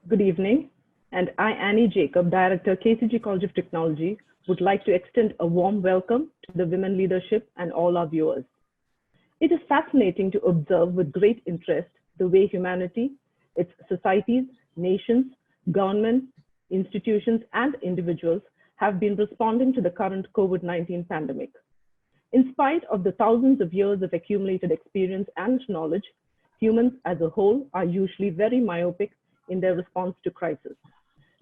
Good evening, and I, Annie Jacob, Director, KCG College of Technology, would like to extend a warm welcome to the women leadership and all our viewers. It is fascinating to observe with great interest the way humanity, its societies, nations, governments, institutions, and individuals have been responding to the current COVID-19 pandemic. In spite of the thousands of years of accumulated experience and knowledge, humans as a whole are usually very myopic in their response to crisis.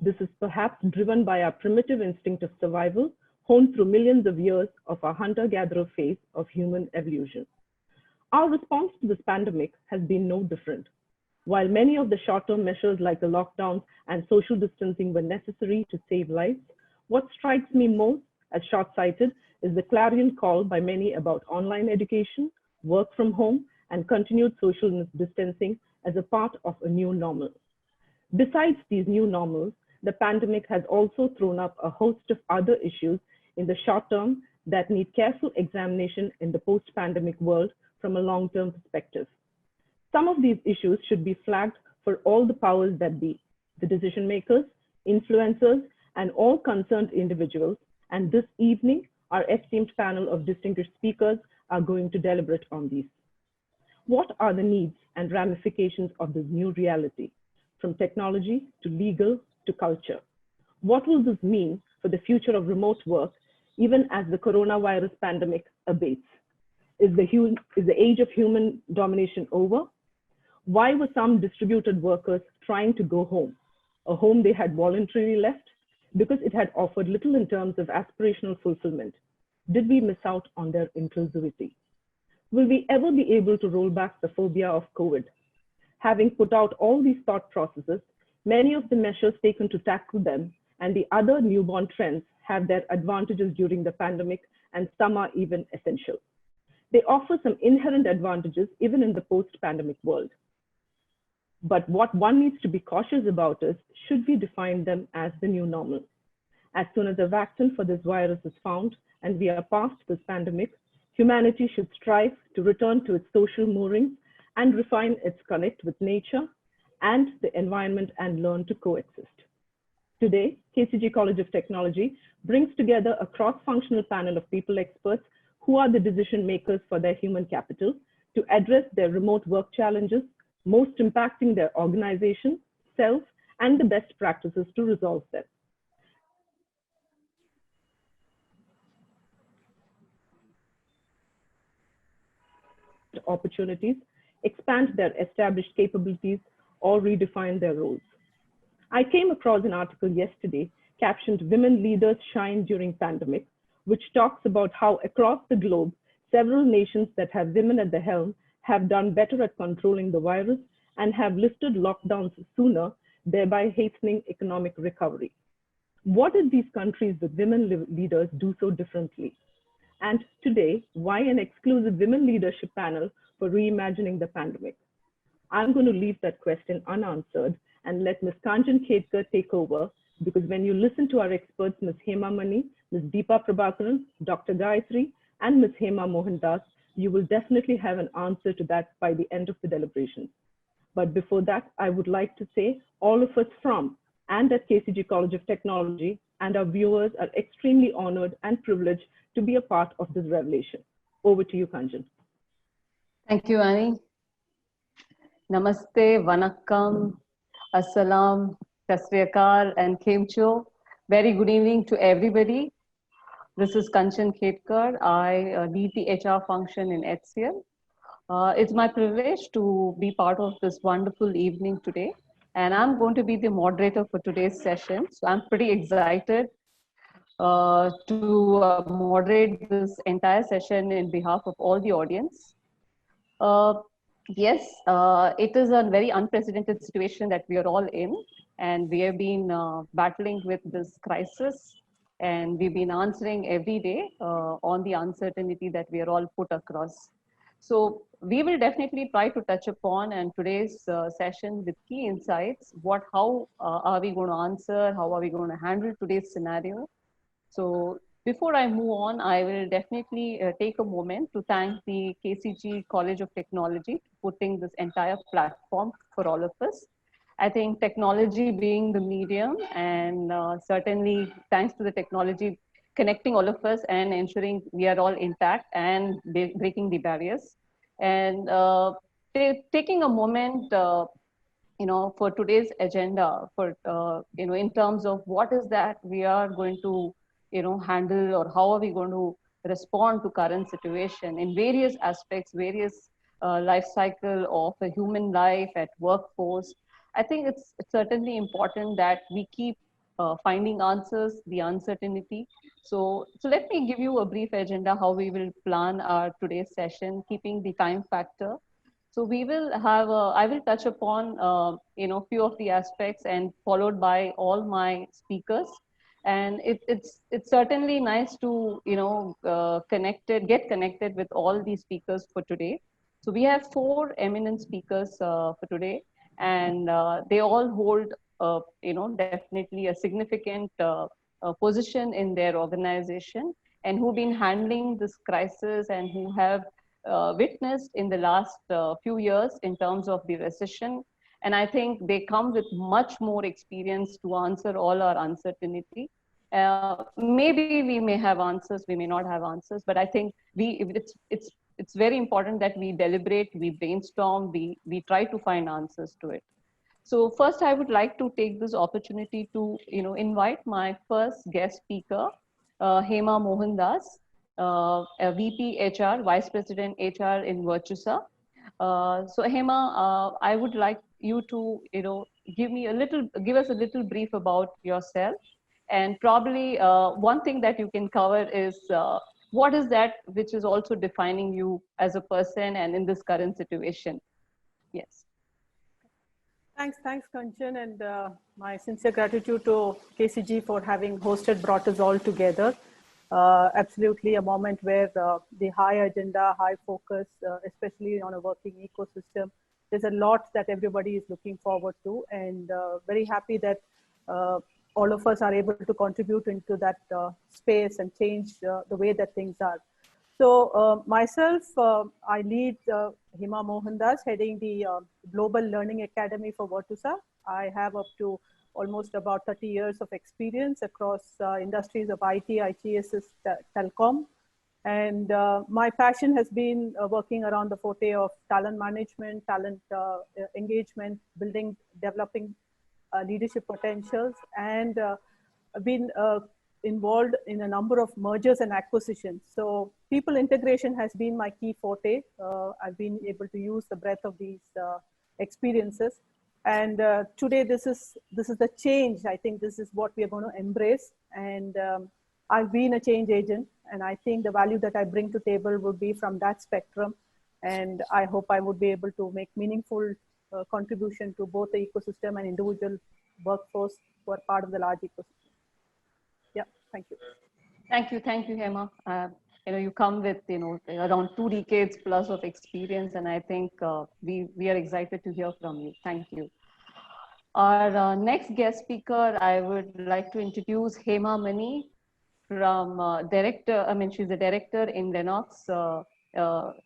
This is perhaps driven by our primitive instinct of survival, honed through millions of years of our hunter-gatherer phase of human evolution. Our response to this pandemic has been no different. While many of the short-term measures like the lockdowns and social distancing were necessary to save lives, what strikes me most as short-sighted is the clarion call by many about online education, work from home, and continued social distancing as a part of a new normal. Besides these new normals, the pandemic has also thrown up a host of other issues in the short term that need careful examination in the post-pandemic world from a long-term perspective. Some of these issues should be flagged for all the powers that be, the decision makers, influencers, and all concerned individuals. And this evening, our esteemed panel of distinguished speakers are going to deliberate on these. What are the needs and ramifications of this new reality, from technology to legal to culture? What will this mean for the future of remote work, even as the coronavirus pandemic abates? Is the age of human domination over? Why were some distributed workers trying to go home, a home they had voluntarily left? Because it had offered little in terms of aspirational fulfillment. Did we miss out on their inclusivity? Will we ever be able to roll back the phobia of COVID? Having put out all these thought processes, many of the measures taken to tackle them and the other newborn trends have their advantages during the pandemic, and some are even essential. They offer some inherent advantages even in the post-pandemic world. But what one needs to be cautious about is, should we define them as the new normal? As soon as a vaccine for this virus is found and we are past this pandemic, humanity should strive to return to its social moorings and refine its connect with nature and the environment and learn to coexist. Today, KCG College of Technology brings together a cross-functional panel of people experts who are the decision makers for their human capital to address their remote work challenges, most impacting their organization, self, and the best practices to resolve them. Opportunities, expand their established capabilities, or redefine their roles. I came across an article yesterday captioned "Women Leaders Shine During Pandemic," which talks about how across the globe, several nations that have women at the helm have done better at controlling the virus and have lifted lockdowns sooner, thereby hastening economic recovery. What did these countries with women leaders do so differently? And today, why an exclusive women leadership panel for reimagining the pandemic? I'm going to leave that question unanswered and let Ms. Kanchan Khetkar take over, because when you listen to our experts, Ms. Hema Mani, Ms. Deepa Prabhakaran, Dr. Gayatri, and Ms. Hema Mohandas, you will definitely have an answer to that by the end of the deliberations. But before that, I would like to say all of us from and at KCG College of Technology and our viewers are extremely honored and privileged to be a part of this revelation. Over to you, Kanchan. Thank you, Annie. Namaste, Vanakkam, Assalam, Tasriyakar, and Kemcho. Very good evening to everybody. This is Kanchan Khetkar. I lead the HR function in HCL. It's my privilege to be part of this wonderful evening today, and I'm going to be the moderator for today's session. So I'm pretty excited to moderate this entire session in behalf of all the audience. Yes, it is a very unprecedented situation that we are all in, and we have been battling with this crisis, and we've been answering every day on the uncertainty that we are all put across. So we will definitely try to touch upon and today's session with key insights, how are we going to answer, how are we going to handle today's scenario. So before I move on, I will definitely take a moment to thank the KCG College of Technology for putting this entire platform for all of us. I think technology being the medium, and certainly thanks to the technology connecting all of us and ensuring we are all intact and breaking the barriers. And taking a moment, for today's agenda, for in terms of what is that we are going to handle, or how are we going to respond to current situation in various aspects, various life cycle of a human life at workforce. I think it's certainly important that we keep finding answers, the uncertainty. So let me give you a brief agenda how we will plan our today's session, keeping the time factor. So we will have, I will touch upon, few of the aspects and followed by all my speakers. And it's certainly nice to, get connected with all these speakers for today. So we have four eminent speakers for today, and they all hold, definitely a significant position in their organization, and who've been handling this crisis, and who have witnessed in the last few years in terms of the recession. And I think they come with much more experience to answer all our uncertainty. Maybe we may have answers, we may not have answers, but I think it's very important that we deliberate, we brainstorm, we try to find answers to it. So first, I would like to take this opportunity to invite my first guest speaker, Hema Mohandas, a VP HR, Vice President HR in Virtusa. So Hema, I would like you to give us a little brief about yourself, and probably one thing that you can cover is what is that which is also defining you as a person and in this current situation. Yes. Thanks, Kanchan, and my sincere gratitude to KCG for having brought us all together. Absolutely a moment where the high agenda, high focus, especially on a working ecosystem, there's a lot that everybody is looking forward to, and very happy that all of us are able to contribute into that space and change the way that things are. So myself, I lead Hema Mohandas, heading the Global Learning Academy for Virtusa. I have up to almost about 30 years of experience across industries of IT, ITSS, telecom. And my passion has been working around the forte of talent management, talent engagement, developing leadership potentials, and I've been involved in a number of mergers and acquisitions. So people integration has been my key forte. I've been able to use the breadth of these experiences. And today, this is the change. I think this is what we are going to embrace. And I've been a change agent, and I think the value that I bring to table would be from that spectrum. And I hope I would be able to make meaningful contribution to both the ecosystem and individual workforce who are part of the large ecosystem. Yeah, thank you. Thank you, Hema. You come with around 2 decades plus of experience, and I think we are excited to hear from you. Thank you. Our next guest speaker, I would like to introduce Hema Mani, from director. I mean, she's a director in Lennox,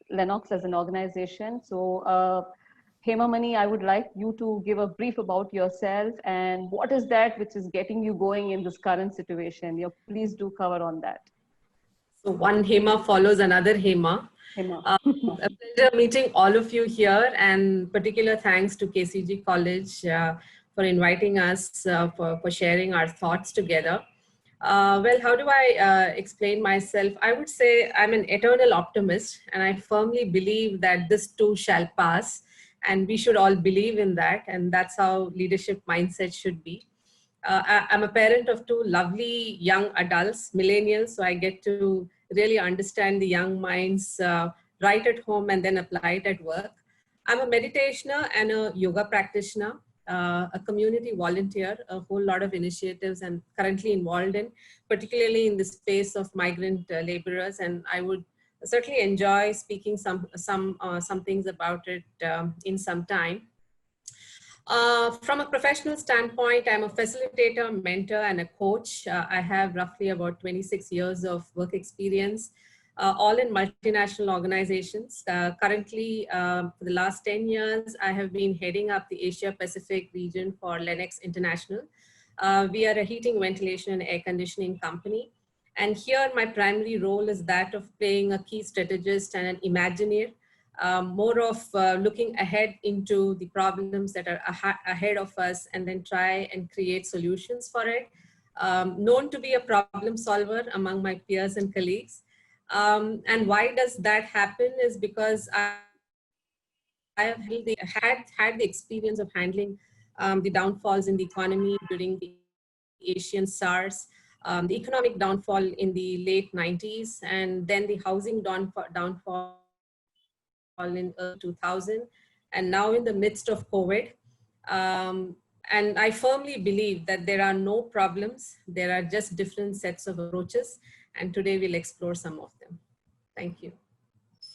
Lennox as an organization. So, Hema Mani, I would like you to give a brief about yourself and what is that which is getting you going in this current situation. Please do cover on that. So one Hema follows another Hema. A pleasure meeting all of you here, and particular thanks to KCG College for inviting us for sharing our thoughts together. Well, how do I explain myself? I would say I'm an eternal optimist, and I firmly believe that this too shall pass, and we should all believe in that, and that's how leadership mindset should be. I'm a parent of 2 lovely young adults, millennials, so I get to really understand the young minds right at home and then apply it at work. I'm a meditationer and a yoga practitioner, a community volunteer, a whole lot of initiatives I'm currently involved in, particularly in the space of migrant laborers, and I would certainly enjoy speaking some things about it in some time. From a professional standpoint, I'm a facilitator, mentor, and a coach. I have roughly about 26 years of work experience. all in multinational organizations. Currently, for the last 10 years, I have been heading up the Asia Pacific region for Lennox International. We are a heating, ventilation, and air conditioning company. And here, my primary role is that of playing a key strategist and an imagineer, more of looking ahead into the problems that are ahead of us and then try and create solutions for it. Known to be a problem solver among my peers and colleagues. And why does that happen is because I have had the experience of handling the downfalls in the economy during the Asian SARS, the economic downfall in the late 90s, and then the housing downfall in early 2000, and now in the midst of COVID. And I firmly believe that there are no problems, there are just different sets of approaches. And today we'll explore some of them. Thank you.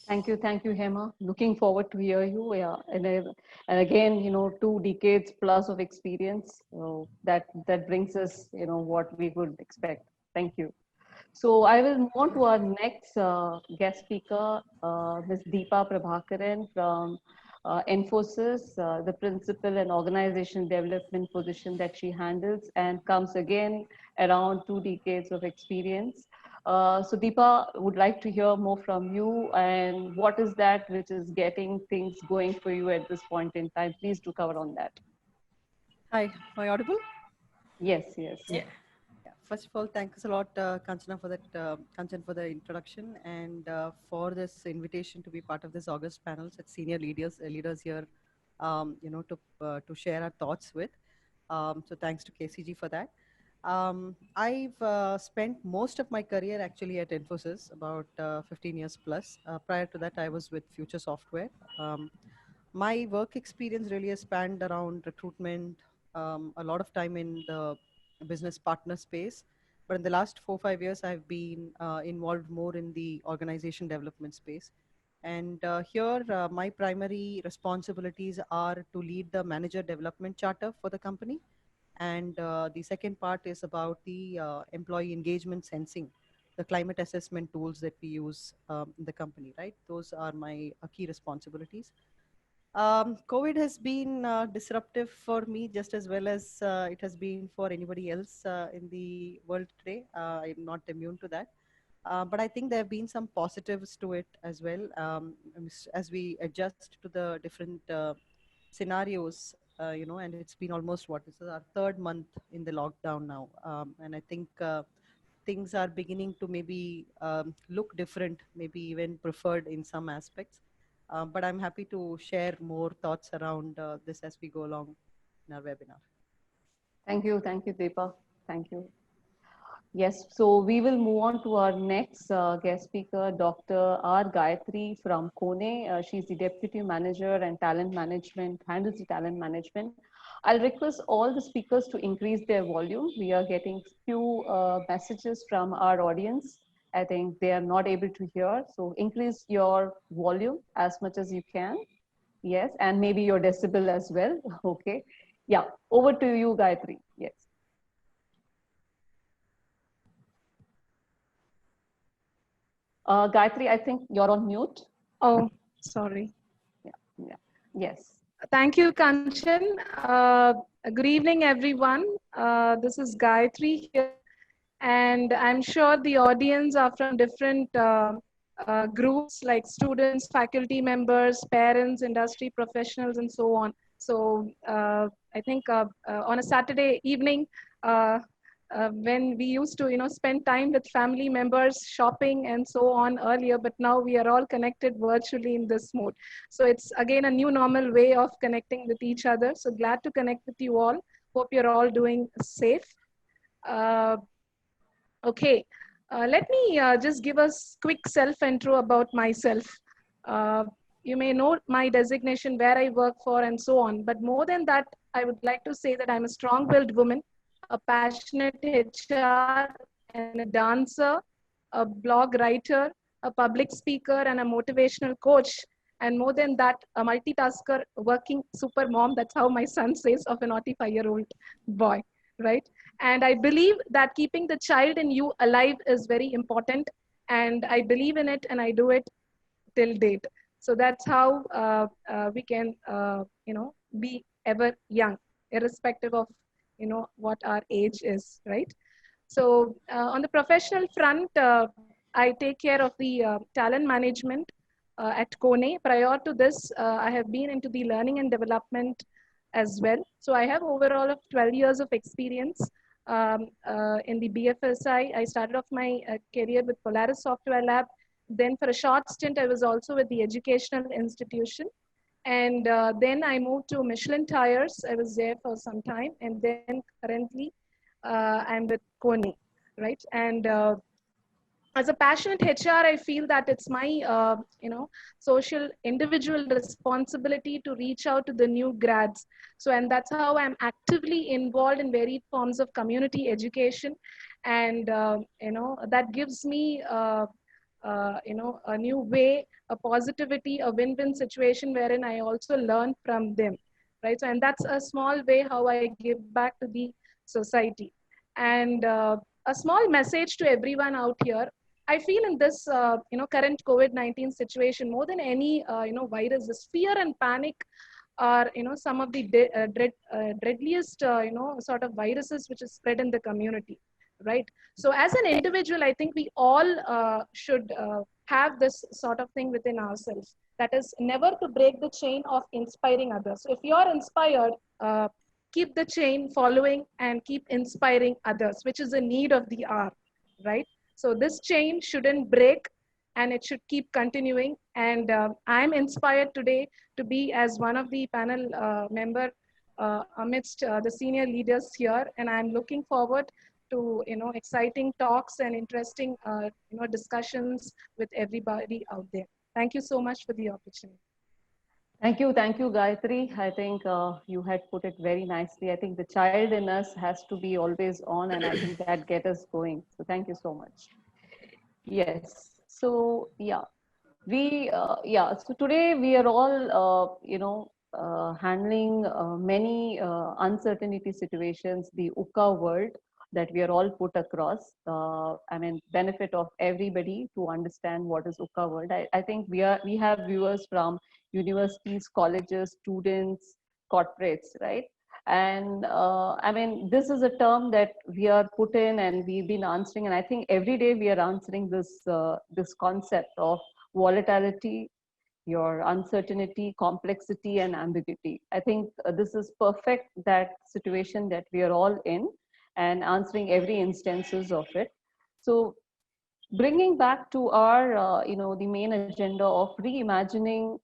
Thank you, Hema. Looking forward to hear you. Yeah, and again, 2 decades plus of experience. That brings us, what we would expect. Thank you. So I will move on to our next guest speaker, Ms. Deepa Prabhakaran from Infosys, the principal and organization development position that she handles, and comes again around 2 decades of experience. So Deepa, would like to hear more from you, and what is that which is getting things going for you at this point in time? Please do cover on that. Hi, am I audible? Yes. Yeah. First of all, thanks a lot, Kanchana, for that, Kanchan, for the introduction and for this invitation to be part of this August panel with senior leaders here, to share our thoughts with. So thanks to KCG for that. I've spent most of my career actually at Infosys, about 15 years plus. Prior to that, I was with Future Software. My work experience really has spanned around recruitment, a lot of time in the business partner space. But in the last 4-5 years, I've been involved more in the organization development space. And here, my primary responsibilities are to lead the manager development charter for the company. And the second part is about the employee engagement sensing, the climate assessment tools that we use in the company, right? Those are my key responsibilities. COVID has been disruptive for me just as well as it has been for anybody else in the world today. I'm not immune to that. But I think there have been some positives to it as well, as we adjust to the different scenarios, and it's been almost this is our 3rd month in the lockdown now. And I think things are beginning to maybe look different, maybe even preferred in some aspects. But I'm happy to share more thoughts around this as we go along in our webinar. Thank you, Deepa. Thank you. Yes, so we will move on to our next guest speaker, Dr. R. Gayatri from Kone. She's the Deputy Manager and Talent Management, handles the talent management. I'll request all the speakers to increase their volume. We are getting few messages from our audience. I think they are not able to hear. So increase your volume as much as you can. Yes, and maybe your decibel as well. Okay. Yeah, over to you, Gayatri. Yes. Gayatri, I think you're on mute. Oh, sorry. Yeah. Yes. Thank you, Kanchan. Good evening, everyone. This is Gayatri here. And I'm sure the audience are from different groups like students, faculty members, parents, industry professionals, and so on. So I think on a Saturday evening, when we used to, spend time with family members, shopping and so on earlier, but now we are all connected virtually in this mode. So it's again a new normal way of connecting with each other. So glad to connect with you all. Hope you're all doing safe. Okay, let me just give a quick self-intro about myself. You may know my designation, where I work for, and so on. But more than that, I would like to say that I'm a strong-willed woman, a passionate HR and a dancer, a blog writer, a public speaker, and a motivational coach. And more than that, a multitasker, working super mom. That's how my son says of a 45-year-old boy, right? And I believe that keeping the child in you alive is very important. and I believe in it and I do it till date. So that's how we can, be ever young, irrespective of, what our age is, right? So on the professional front, I take care of the talent management at Kone. Prior to this, I have been into the learning and development as well. So I have overall of 12 years of experience in the BFSI. I started off my career with Polaris Software Lab. Then for a short stint, I was also with the educational institution. And then I moved to Michelin Tires. I was there for some time. And then currently, I'm with Kone, right? And as a passionate HR, I feel that it's my, social individual responsibility to reach out to the new grads. So, and that's how I'm actively involved in varied forms of community education. And, that gives me, a new way, a positivity, a win-win situation wherein I also learn from them, right? So, and that's a small way how I give back to the society. And a small message to everyone out here. I feel in this, current COVID-19 situation, more than any, virus, this fear and panic are, some of the dreadliest, sort of viruses which is spread in the community, right? So as an individual, I think we all should have this sort of thing within ourselves. That is never to break the chain of inspiring others. So if you are inspired, keep the chain following and keep inspiring others, which is a need of the hour, right? So this chain shouldn't break and it should keep continuing. And I'm inspired today to be as one of the panel member amidst the senior leaders here. And I'm looking forward to, exciting talks and interesting, discussions with everybody out there. Thank you so much for the opportunity. Thank you, Gayatri. I think you had put it very nicely. I think the child in us has to be always on, and I think that gets us going. So thank you so much. Yes. So yeah, So today we are all handling many uncertainty situations, the UCA world that we are all put across. Benefit of everybody to understand what is UCA world. I think we have viewers from universities, colleges, students, corporates, right? And this is a term that we are put in and we've been answering, and I think every day we are answering this concept of volatility, your uncertainty, complexity, and ambiguity. I think this is perfect, that situation that we are all in, and answering every instances of it. So bringing back to our, the main agenda of reimagining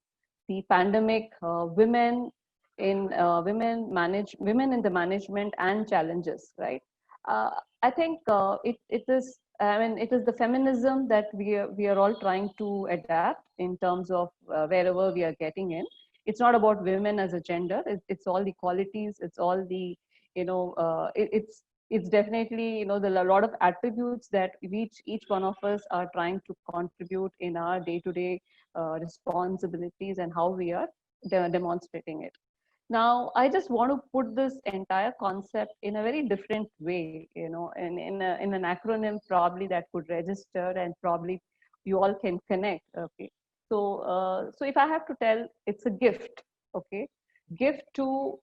the pandemic, women in the management and challenges, right? I think it is the feminism that we are all trying to adapt in terms of wherever we are getting in. It's not about women as a gender. It's all the qualities. It's all the, it's definitely, there are a lot of attributes that each one of us are trying to contribute in our day-to-day responsibilities and how we are demonstrating it. Now, I just want to put this entire concept in a very different way, in an acronym probably that could register and probably you all can connect. Okay, so if I have to tell, it's a gift. Okay, gift to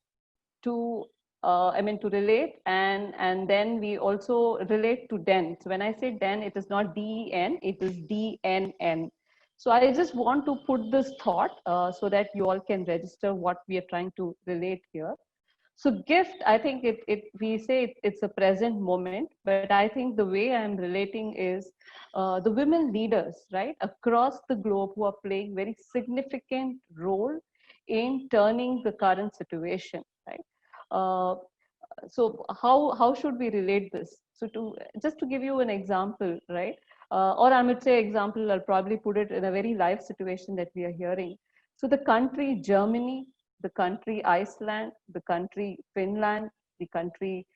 relate, and then we also relate to den. So when I say den, it is not DEN, it is DNN. So I just want to put this thought so that you all can register what we are trying to relate here. So gift, I think we say it's a present moment, but I think the way I'm relating is the women leaders, right, across the globe who are playing very significant role in turning the current situation, right? So how should we relate this? So just to give you an example, right? Or I would say example, I'll probably put it in a very live situation that we are hearing. So the country Germany, the country Iceland, the country Finland, the country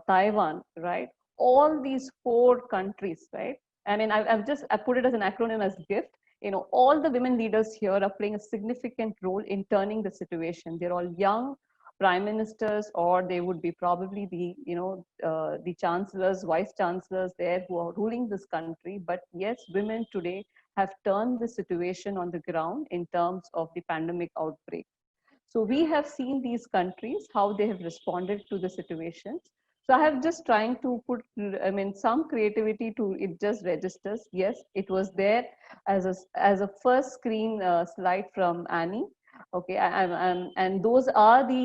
Taiwan, right? All these 4 countries, right? I put it as an acronym as GIFT. All the women leaders here are playing a significant role in turning the situation. They're all young, prime ministers, or they would be probably the, the chancellors, vice chancellors there who are ruling this country. But yes, women today have turned the situation on the ground in terms of the pandemic outbreak. So we have seen these countries, how they have responded to the situations. So I have just trying to put, some creativity to it just registers. Yes, it was there as a first screen slide from Annie. Okay, and those are the,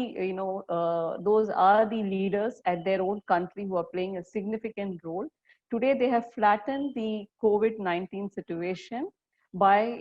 those are the leaders at their own country who are playing a significant role. Today, they have flattened the COVID-19 situation by,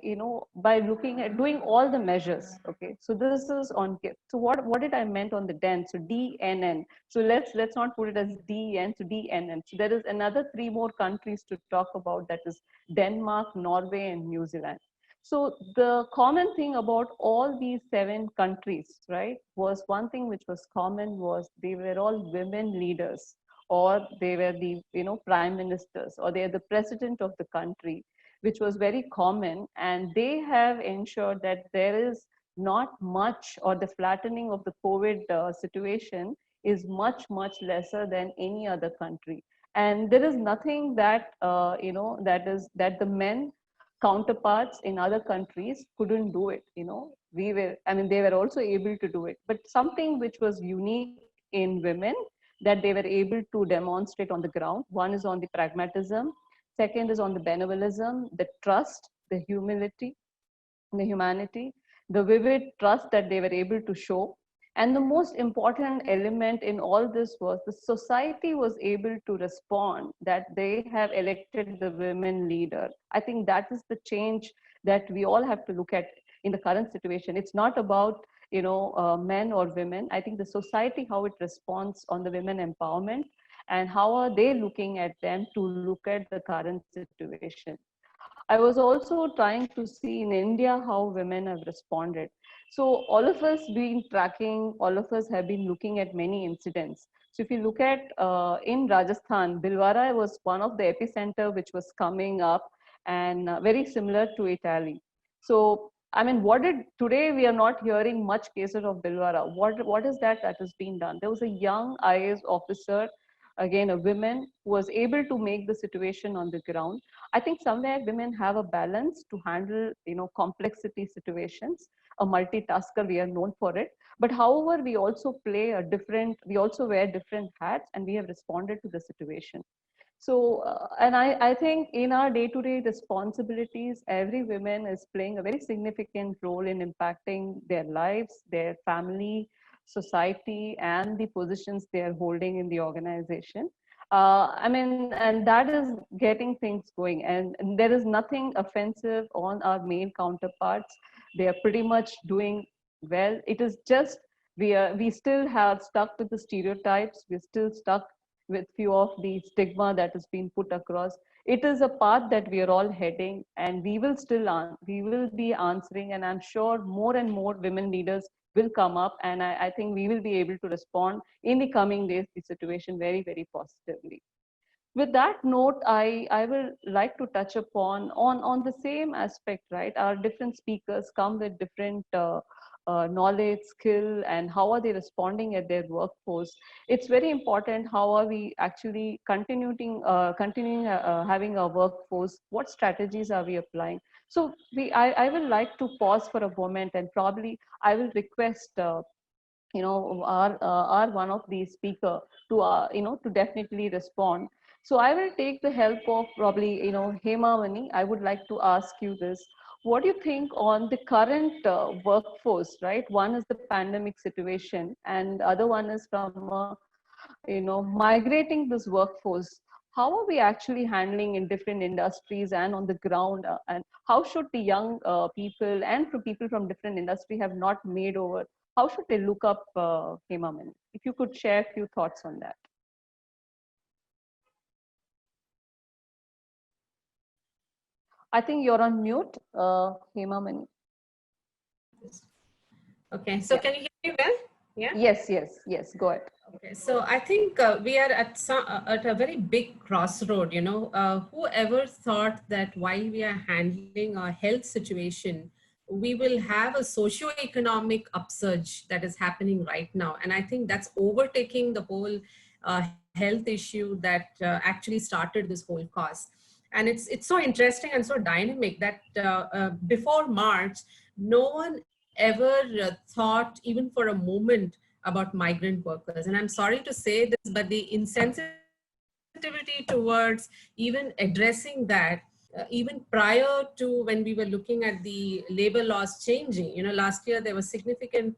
by looking at doing all the measures. Okay, so this is on. So what did I meant on the DEN? So DNN. So let's not put it as DN. So DNN. So there is another 3 more countries to talk about, that is Denmark, Norway, and New Zealand. So the common thing about all these 7 countries, right, was one thing which was common was they were all women leaders, or they were the, prime ministers, or they are the president of the country, which was very common. And they have ensured that there is not much, or the flattening of the COVID situation is much, much lesser than any other country. And there is nothing that, that the men counterparts in other countries couldn't do it. They were also able to do it, but something which was unique in women that they were able to demonstrate on the ground. One is on the pragmatism, second is on the benevolism, the trust, the humility, the humanity, the vivid trust that they were able to show. And the most important element in all this was the society was able to respond, that they have elected the women leader. I think that is the change that we all have to look at in the current situation. It's not about, men or women. I think the society, how it responds on the women empowerment, and how are they looking at them to look at the current situation. I was also trying to see in India how women have responded. So all of us been tracking, all of us have been looking at many incidents. So if you look at in Rajasthan, Bhilwara was one of the epicenter which was coming up, and very similar to Italy. So today we are not hearing much cases of Bhilwara. What is that has been done? There was a young IAS officer, again a woman, who was able to make the situation on the ground. I think somewhere women have a balance to handle, complexity situations. A multitasker, we are known for it. But however, we also wear different hats, and we have responded to the situation. So, and I think in our day-to-day responsibilities, every woman is playing a very significant role in impacting their lives, their family, society, and the positions they are holding in the organization. And that is getting things going. And there is nothing offensive on our male counterparts. They are pretty much doing well. It is just, we still have stuck with the stereotypes. We're still stuck with few of the stigma that has been put across. It is a path that we are all heading, and we will be answering, and I'm sure more and more women leaders will come up, and I think we will be able to respond in the coming days the situation very, very positively. With that note, I will like to touch upon on the same aspect, right? Our different speakers come with different knowledge, skill, and how are they responding at their workforce. It's very important how are we actually continuing having a workforce, what strategies are we applying. So I will like to pause for a moment, and probably I will request our one of the speaker to to definitely respond. So I will take the help of probably Hema Mani. I would like to ask you this: what do you think on the current workforce, right? One is the pandemic situation, and the other one is from migrating this workforce. How are we actually handling in different industries and on the ground, and how should the young people and people from different industry have not made over? How should they look up Hema Mani? If you could share a few thoughts on that. I think you're on mute, Hema Mani. Okay, so can you hear me well? Yeah. Yes. Go ahead. Okay, so I think we are at a very big crossroad. Whoever thought that while we are handling our health situation, we will have a socio-economic upsurge that is happening right now. And I think that's overtaking the whole health issue that actually started this whole cause. And it's so interesting and so dynamic that before March, no one ever thought even for a moment about migrant workers. And I'm sorry to say this, but the insensitivity towards even addressing that, even prior to when we were looking at the labor laws changing, you know, last year there were significant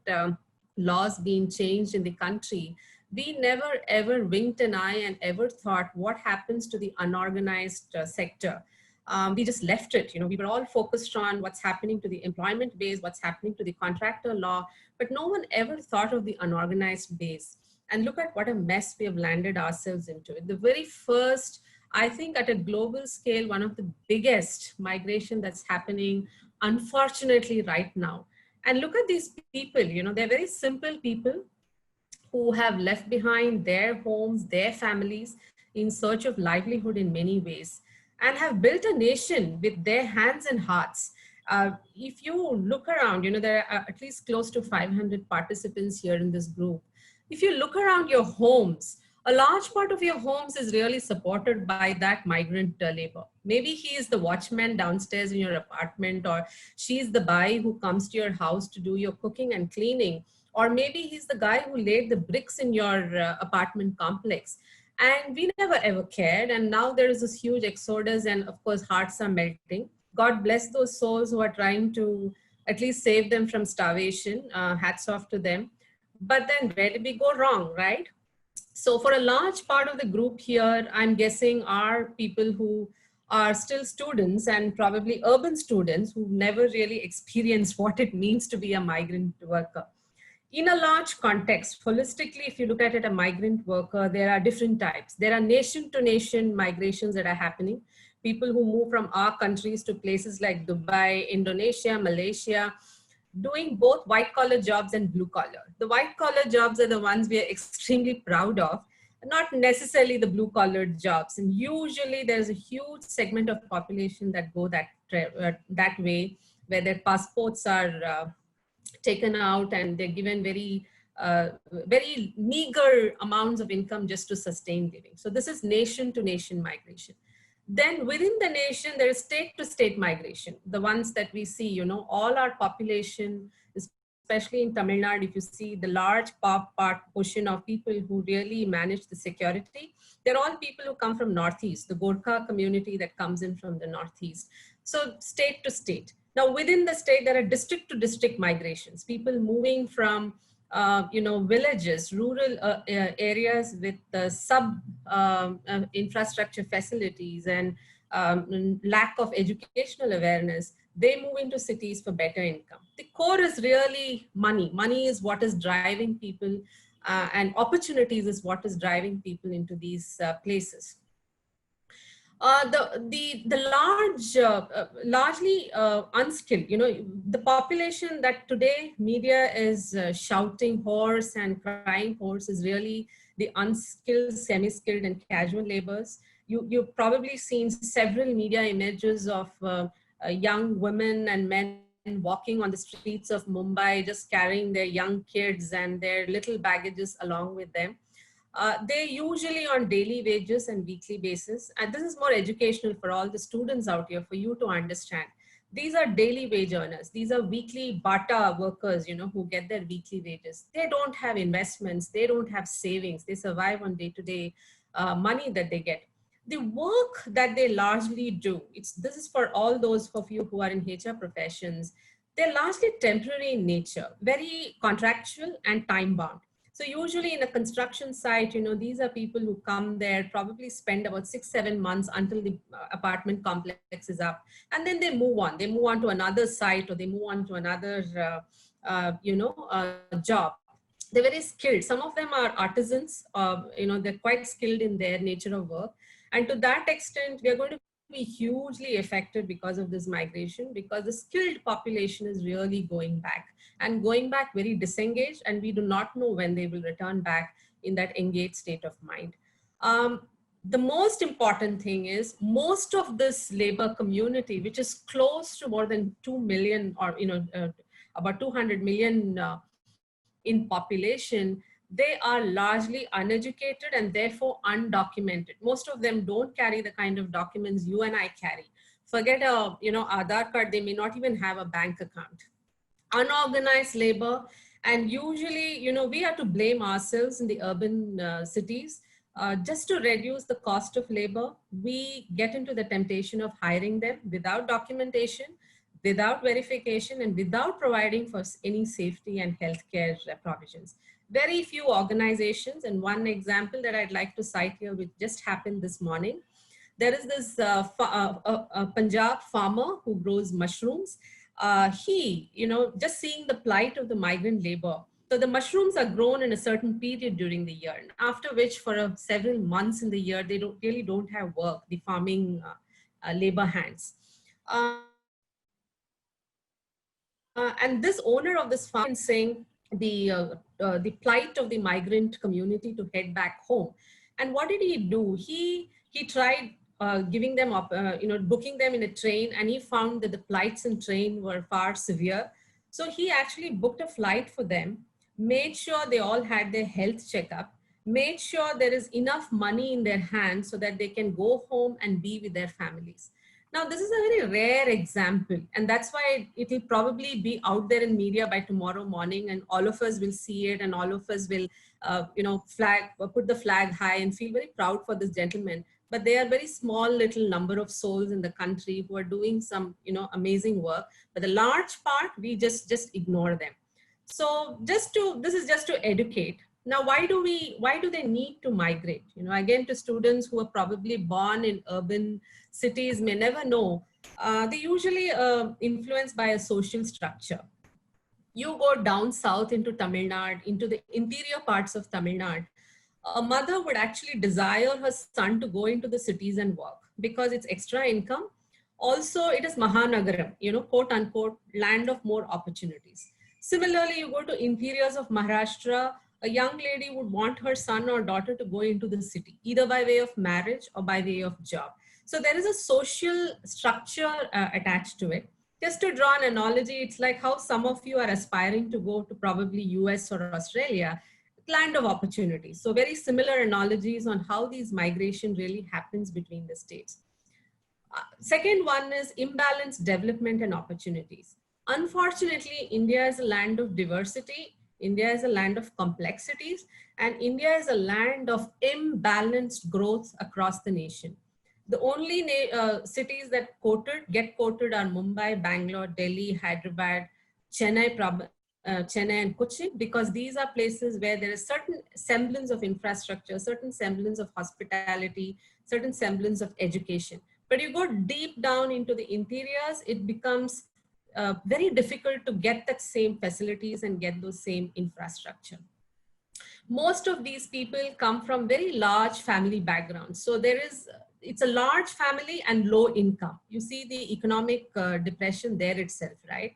laws being changed in the country. We never ever winked an eye and ever thought what happens to the unorganized sector. We just left it. You know, we were all focused on what's happening to the employment base, what's happening to the contractor law, but no one ever thought of the unorganized base. And look at what a mess we have landed ourselves into. The very first, I think at a global scale, one of the biggest migration that's happening, unfortunately, right now. And look at these people, you know, they're very simple people who have left behind their homes, their families in search of livelihood in many ways, and have built a nation with their hands and hearts. If you look around, you know, there are at least close to 500 participants here in this group. If you look around your homes, a large part of your homes is really supported by that migrant labor. Maybe he is the watchman downstairs in your apartment, or she's the bai who comes to your house to do your cooking and cleaning, or maybe he's the guy who laid the bricks in your apartment complex. And we never ever cared. And now there is this huge exodus, and of course, hearts are melting. God bless those souls who are trying to at least save them from starvation. Hats off to them. But then where did we go wrong, right? So for a large part of the group here, I'm guessing are people who are still students and probably urban students who've never really experienced what it means to be a migrant worker. In a large context, holistically, if you look at it, a migrant worker, there are different types. There are nation to nation migrations that are happening. People who move from our countries to places like Dubai, Indonesia, Malaysia, doing both white collar jobs and blue collar. The white collar jobs are the ones we are extremely proud of, not necessarily the blue collar jobs. And usually there's a huge segment of population that go that way, where their passports are taken out and they're given very meager amounts of income just to sustain living. So this is nation to nation migration. Then within the nation, there is state to state migration. The ones that we see, you know, all our population, especially in Tamil Nadu, if you see the large portion of people who really manage the security, they're all people who come from Northeast, the Gorkha community that comes in from the Northeast. So state to state. Now within the state, there are district to district migrations, people moving from villages, rural areas with infrastructure facilities and lack of educational awareness. They move into cities for better income. The core is really money. Money is what is driving people, and opportunities is what is driving people into these places. Largely unskilled, you know, the population that today media is shouting hoarse and crying hoarse is really the unskilled, semi-skilled and casual laborers. You've probably seen several media images of young women and men walking on the streets of Mumbai, just carrying their young kids and their little baggages along with them. They're usually on daily wages and weekly basis. And this is more educational for all the students out here for you to understand. These are daily wage earners. These are weekly Bata workers, you know, who get their weekly wages. They don't have investments. They don't have savings. They survive on day-to-day money that they get. The work that they largely do, this is for all those of you who are in HR professions, they're largely temporary in nature, very contractual and time-bound. So usually in a construction site, you know, these are people who come there, probably spend about 6-7 months until the apartment complex is up. And then they move on. They move on to another site, or they move on to another, job. They're very skilled. Some of them are artisans. They're quite skilled in their nature of work. And to that extent, we are going to be hugely affected because of this migration, because the skilled population is really going back, and going back very disengaged, and we do not know when they will return back in that engaged state of mind. the most important thing is most of this labor community, which is close to more than 2 million or, about 200 million in population, they are largely uneducated and therefore undocumented. Most of them don't carry the kind of documents you and I carry. Forget a, Aadhaar card, they may not even have a bank account. Unorganized labor, and usually, we have to blame ourselves in the urban cities. Just to reduce the cost of labor, we get into the temptation of hiring them without documentation, without verification, and without providing for any safety and healthcare provisions. Very few organizations, and one example that I'd like to cite here, which just happened this morning. There is this Punjab farmer who grows mushrooms. He, just seeing the plight of the migrant labor. So the mushrooms are grown in a certain period during the year, after which for several months in the year, they really don't have work, the farming labor hands. And this owner of this farm is saying the plight of the migrant community to head back home. And what did he do? He tried giving them up, booking them in a train, and he found that the plights in train were far severe. So he actually booked a flight for them, made sure they all had their health checkup, made sure there is enough money in their hands so that they can go home and be with their families. Now, this is a very rare example, and that's why it will probably be out there in media by tomorrow morning, and all of us will see it, and all of us will, put the flag high and feel very proud for this gentleman. But they are very small little number of souls in the country who are doing some, amazing work. But the large part, we just ignore them. So this is just to educate. Now, why do they need to migrate? Again, to students who are probably born in urban cities may never know. They usually influenced by a social structure. You go down south into Tamil Nadu, into the interior parts of Tamil Nadu, a mother would actually desire her son to go into the cities and work because it's extra income. Also, it is Mahanagaram, quote unquote, land of more opportunities. Similarly, you go to interiors of Maharashtra, a young lady would want her son or daughter to go into the city, either by way of marriage or by way of job. So there is a social structure attached to it. Just to draw an analogy, it's like how some of you are aspiring to go to probably US or Australia, land of opportunities. So very similar analogies on how these migration really happens between the states. Second one is imbalanced development and opportunities. Unfortunately, India is a land of diversity. India is a land of complexities, and India is a land of imbalanced growth across the nation. The only cities that get quoted are Mumbai, Bangalore, Delhi, Hyderabad, Chennai and Cochin, because these are places where there is certain semblance of infrastructure, certain semblance of hospitality, certain semblance of education. But you go deep down into the interiors, it becomes very difficult to get that same facilities and get those same infrastructure. Most of these people come from very large family backgrounds. So it's a large family and low income. You see the economic depression there itself, right?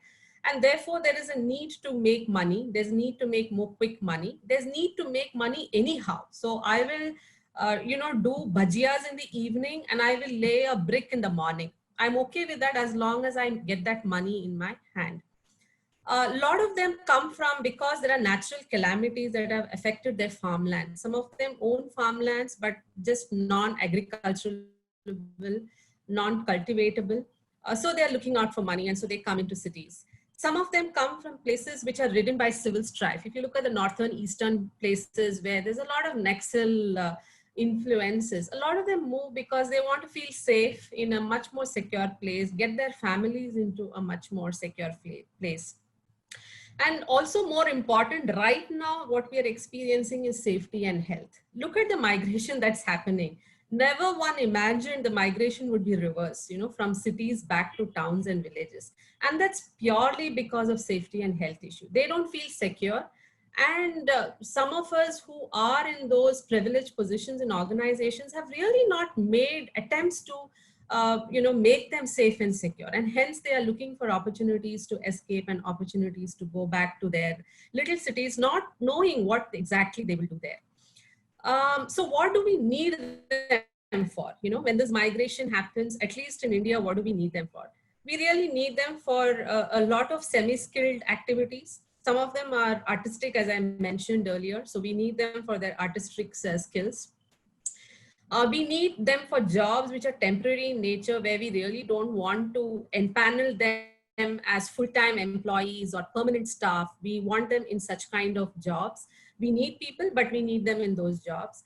And therefore there is a need to make money. There's a need to make more quick money. There's need to make money anyhow. So I will, do bhajiyas in the evening and I will lay a brick in the morning. I'm okay with that as long as I get that money in my hand. A lot of them come from because there are natural calamities that have affected their farmland. Some of them own farmlands, but just non-agricultural, non-cultivatable. So they're looking out for money, and so they come into cities. Some of them come from places which are ridden by civil strife. If you look at the northern, eastern places where there's a lot of Naxal influences, a lot of them move because they want to feel safe in a much more secure place, get their families into a much more secure place. And also more important, right now, what we are experiencing is safety and health. Look at the migration that's happening. Never one imagined the migration would be reversed, from cities back to towns and villages. And that's purely because of safety and health issue. They don't feel secure. And some of us who are in those privileged positions in organizations have really not made attempts to make them safe and secure. And hence they are looking for opportunities to escape and opportunities to go back to their little cities, not knowing what exactly they will do there. So what do we need them for? You know, when this migration happens, at least in India, what do we need them for? We really need them for a lot of semi-skilled activities. Some of them are artistic, as I mentioned earlier. So we need them for their artistic skills. We need them for jobs which are temporary in nature, where we really don't want to empanel them as full-time employees or permanent staff. We want them in such kind of jobs. We need people, but we need them in those jobs.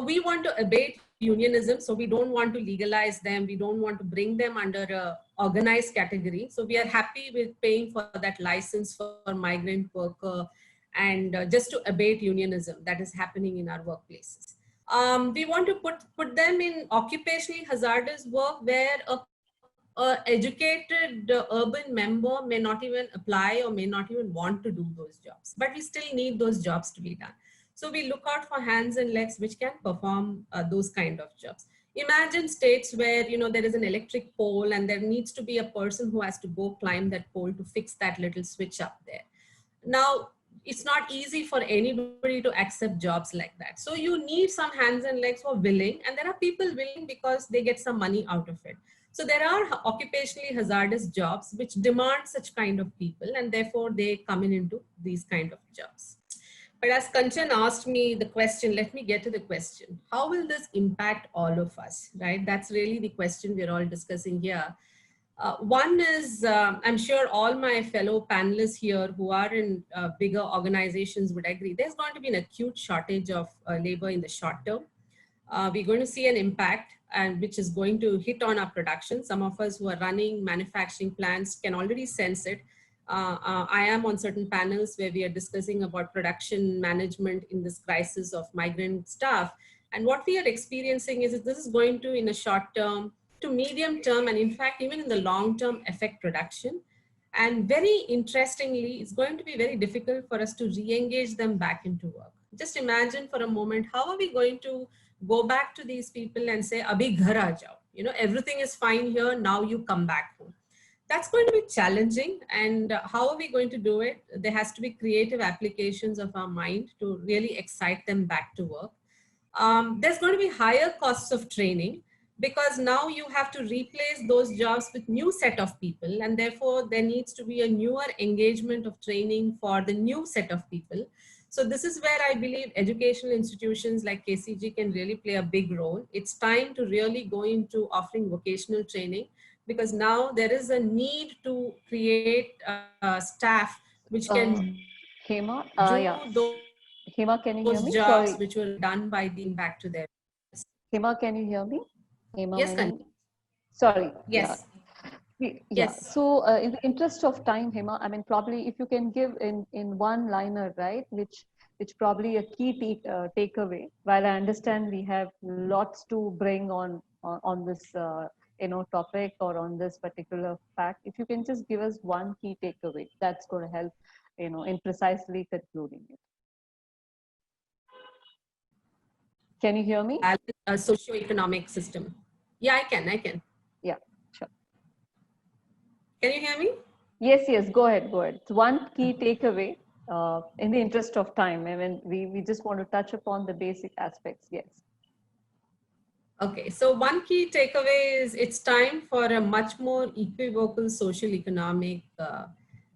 We want to abate unionism, so we don't want to legalize them. We don't want to bring them under a organized category. So we are happy with paying for that license for migrant worker and just to abate unionism that is happening in our workplaces. We want to put them in occupationally hazardous work where a educated urban member may not even apply or may not even want to do those jobs, but we still need those jobs to be done. So we look out for hands and legs which can perform those kind of jobs. Imagine states where, you know, there is an electric pole and there needs to be a person who has to go climb that pole to fix that little switch up there. Now, it's not easy for anybody to accept jobs like that. So you need some hands and legs who are willing, and there are people willing because they get some money out of it. So there are occupationally hazardous jobs which demand such kind of people, and therefore they come into these kind of jobs. But as Kanchan asked me the question, let me get to the question. How will this impact all of us, right? That's really the question we're all discussing here. One is, I'm sure all my fellow panelists here who are in bigger organizations would agree, there's going to be an acute shortage of labor in the short term. We're going to see an impact, and which is going to hit on our production. Some of us who are running manufacturing plants can already sense it. I am on certain panels where we are discussing about production management in this crisis of migrant staff. And what we are experiencing is that this is going to, in a short term, to medium term, and in fact, even in the long term, affect production. And very interestingly, it's going to be very difficult for us to re-engage them back into work. Just imagine for a moment, how are we going to go back to these people and say, Abhi ghar aa jao. You know, everything is fine here, now you come back home. That's going to be challenging. And how are we going to do it? There has to be creative applications of our mind to really excite them back to work. There's going to be higher costs of training, because now you have to replace those jobs with new set of people, and therefore there needs to be a newer engagement of training for the new set of people. So this is where I believe educational institutions like KCG can really play a big role. It's time to really go into offering vocational training, because now there is a need to create staff which can Hema, do yeah. those, Hema, can you hear me? jobs Sorry. which were done by being back to their. Hema, can you hear me? Hema, Yes, sorry. yes. Yeah. Yes. So in the interest of time, Hema, I mean, probably if you can give in one liner, right, which probably a key takeaway, while I understand we have lots to bring on this, topic or on this particular fact, if you can just give us one key takeaway, that's going to help, in precisely concluding it. Can you hear me? A socio-economic system. Yeah, I can. Yeah, sure. Can you hear me? Yes, go ahead. It's one key takeaway in the interest of time. I mean, we just want to touch upon the basic aspects. Yes. Okay, so one key takeaway is it's time for a much more equivocal social economic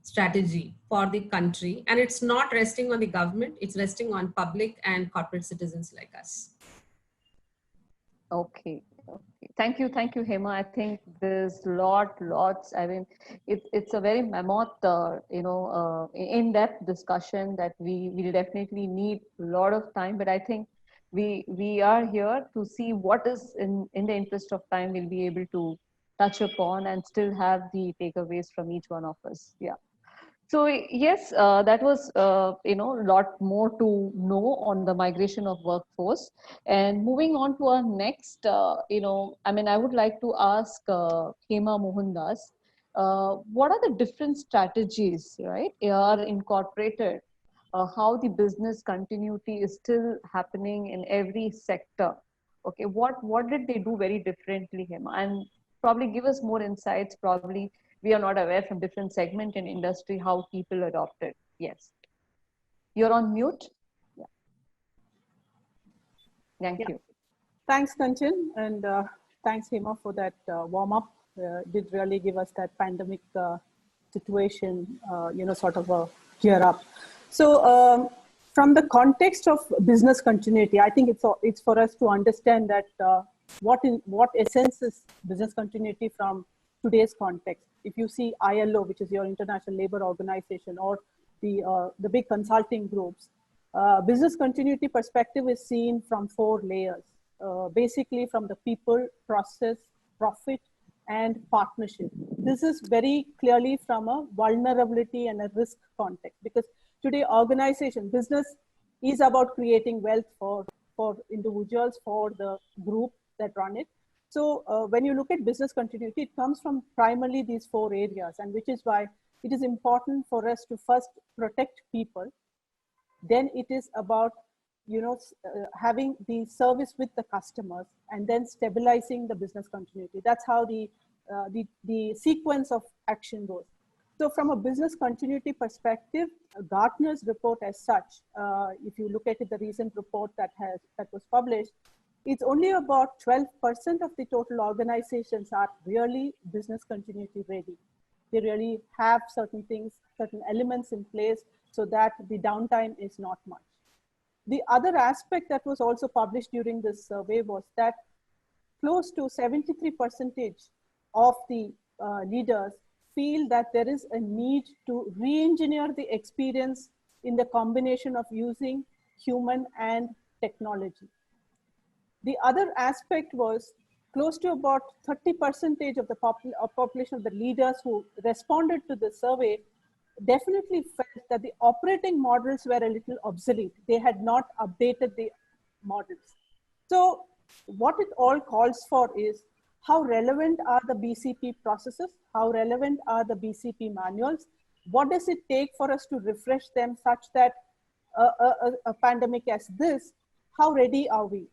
strategy for the country. And it's not resting on the government, it's resting on public and corporate citizens like us. Okay. Thank you, Hema. I think there's lots. I mean, it's a very mammoth, in-depth discussion that we will definitely need a lot of time. But I think we are here to see what is in the interest of time we'll be able to touch upon and still have the takeaways from each one of us. Yeah. So yes, that was a lot more to know on the migration of workforce. And moving on to our next, I mean, I would like to ask Hema Mohandas, what are the different strategies, right, are incorporated? How the business continuity is still happening in every sector. Okay, what did they do very differently, Hema? And probably give us more insights. Probably we are not aware from different segment in industry how people adopt it. Yes. You're on mute. Yeah. Thank you. Thanks, Kanchan, and thanks, Hema, for that warm-up. Did really give us that pandemic situation, sort of a gear up. So from the context of business continuity, I think it's for us to understand that what essence is business continuity from today's context. If you see ILO, which is your International Labour Organization, or the big consulting groups, business continuity perspective is seen from 4 layers. Basically from the people, process, profit, and partnership. This is very clearly from a vulnerability and a risk context, because today business is about creating wealth for individuals, for the group that run it. So when you look at business continuity, it comes from primarily these 4 areas, and which is why it is important for us to first protect people. Then it is about having the service with the customers, and then stabilizing the business continuity. That's how the sequence of action goes. So from a business continuity perspective, Gartner's report as such, if you look at it, the recent report that was published, it's only about 12% of the total organizations are really business continuity ready. They really have certain things, certain elements in place so that the downtime is not much. The other aspect that was also published during this survey was that close to 73% of the leaders feel that there is a need to re-engineer the experience in the combination of using human and technology. The other aspect was close to about 30% of the population of the leaders who responded to the survey definitely felt that the operating models were a little obsolete. They had not updated the models. So what it all calls for is how relevant are the BCP processes? How relevant are the BCP manuals? What does it take for us to refresh them such that a pandemic as this, how ready are we?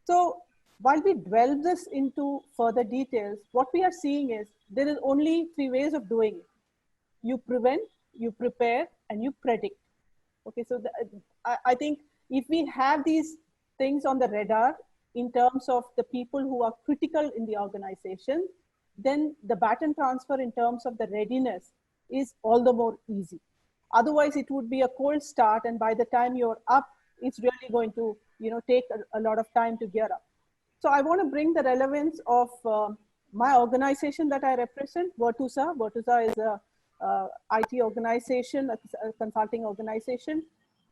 So while we delve this into further details, what we are seeing is there is only 3 ways of doing it. You prevent, you prepare, and you predict. Okay, so I think if we have these things on the radar in terms of the people who are critical in the organization, then the baton transfer in terms of the readiness is all the more easy. Otherwise, it would be a cold start, and by the time you're up, it's really going to take a lot of time to gear up. So I want to bring the relevance of my organization that I represent, Virtusa. Virtusa is a IT organization, a consulting organization,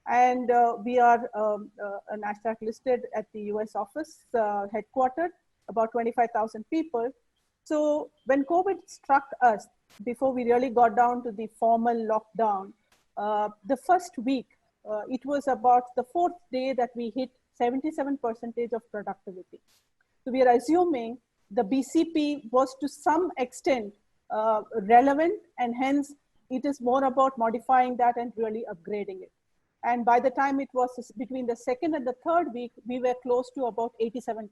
and we are a NASDAQ listed at the US office, headquartered, about 25,000 people. So when COVID struck us, before we really got down to the formal lockdown, the first week, it was about the 4th day that we hit 77% of productivity. So we are assuming the BCP was to some extent relevant, and hence it is more about modifying that and really upgrading it. And by the time it was between the 2nd and the 3rd week, we were close to about 87%.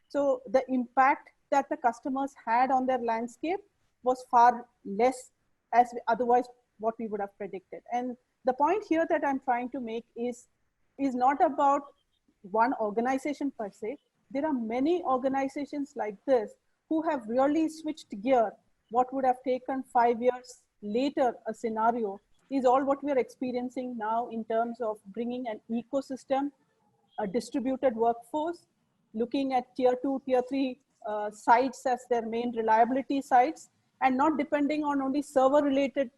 So the impact that the customers had on their landscape was far less as otherwise what we would have predicted. And the point here that I'm trying to make is not about one organization per se. There are many organizations like this who have really switched gear. What would have taken 5 years later, a scenario, is all what we are experiencing now in terms of bringing an ecosystem, a distributed workforce, looking at tier 2, tier 3 sites as their main reliability sites, and not depending on only server related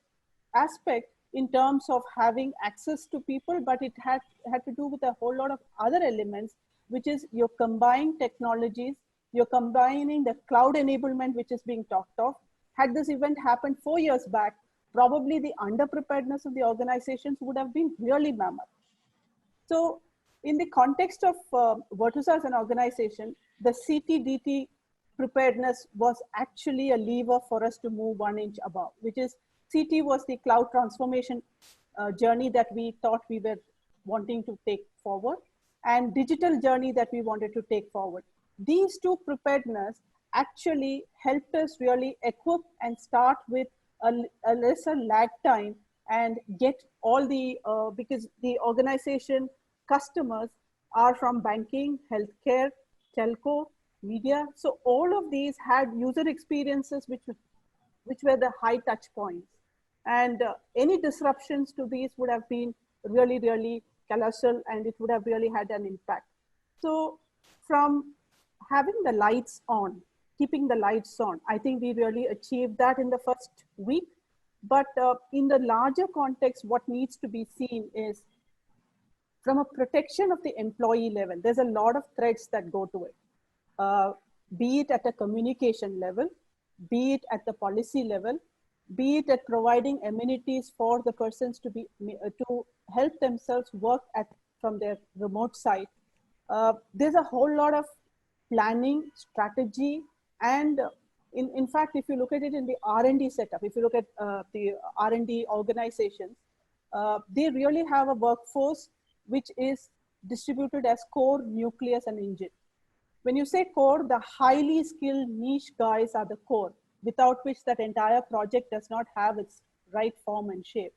aspect in terms of having access to people, but it had to do with a whole lot of other elements, which is you're combining technologies, you're combining the cloud enablement, which is being talked of. Had this event happened 4 years back, probably the underpreparedness of the organizations would have been really mammoth. So in the context of Virtusa as an organization, the CT-DT preparedness was actually a lever for us to move 1 inch above, which is CT was the cloud transformation journey that we thought we were wanting to take forward, and digital journey that we wanted to take forward. These 2 preparedness actually helped us really equip and start with a lesser lag time and get all the, because the organization customers are from banking, healthcare, telco, media. So all of these had user experiences which were the high touch points. And any disruptions to these would have been really, really colossal, and it would have really had an impact. So from having the lights on, keeping the lights on, I think we really achieved that in the first week. But in the larger context, what needs to be seen is from a protection of the employee level, there's a lot of threats that go to it, be it at a communication level, be it at the policy level, be it at providing amenities for the persons to help themselves work from their remote site. There's a whole lot of planning, strategy, and in fact, if you look at it in the R&D setup, if you look at the R&D organizations, they really have a workforce which is distributed as core, nucleus, and engine. When you say core, the highly skilled niche guys are the core, without which that entire project does not have its right form and shape.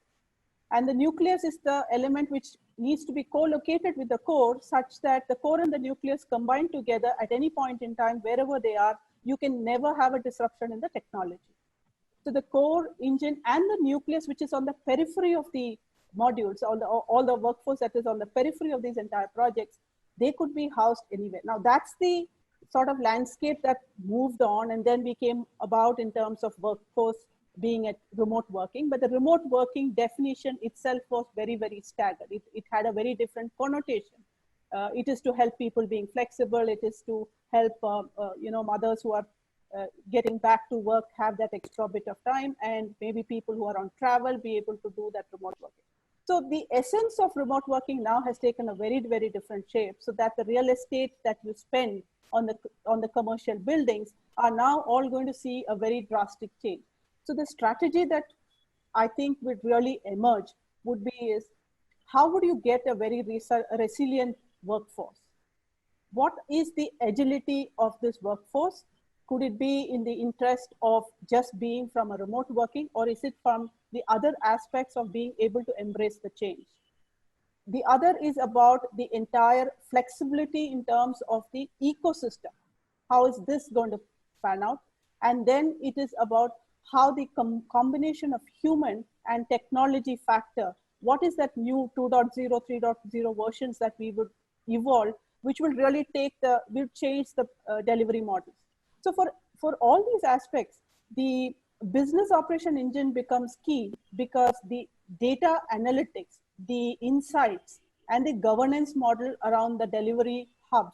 And the nucleus is the element which needs to be co-located with the core, such that the core and the nucleus combine together at any point in time, wherever they are. You can never have a disruption in the technology. So the core, engine, and the nucleus, which is on the periphery of the modules, all the workforce that is on the periphery of these entire projects, they could be housed anywhere. Now that's the sort of landscape that moved on and then became about in terms of workforce being at remote working. But the remote working definition itself was very, very staggered. It had a very different connotation. It is to help people being flexible. It is to help mothers who are getting back to work have that extra bit of time, and maybe people who are on travel be able to do that remote working. So the essence of remote working now has taken a very, very different shape, so that the real estate that you spend on the commercial buildings are now all going to see a very drastic change. So the strategy that I think would really emerge would be is, how would you get a very resilient workforce? What is the agility of this workforce? Could it be in the interest of just being from a remote working, or is it from the other aspects of being able to embrace the change? The other is about the entire flexibility in terms of the ecosystem. How is this going to pan out? And then it is about how the combination of human and technology factor, what is that new 2.0, 3.0 versions that we would evolve, which will really will change the delivery models. So for all these aspects, the business operation engine becomes key, because the data analytics, the insights, and the governance model around the delivery hubs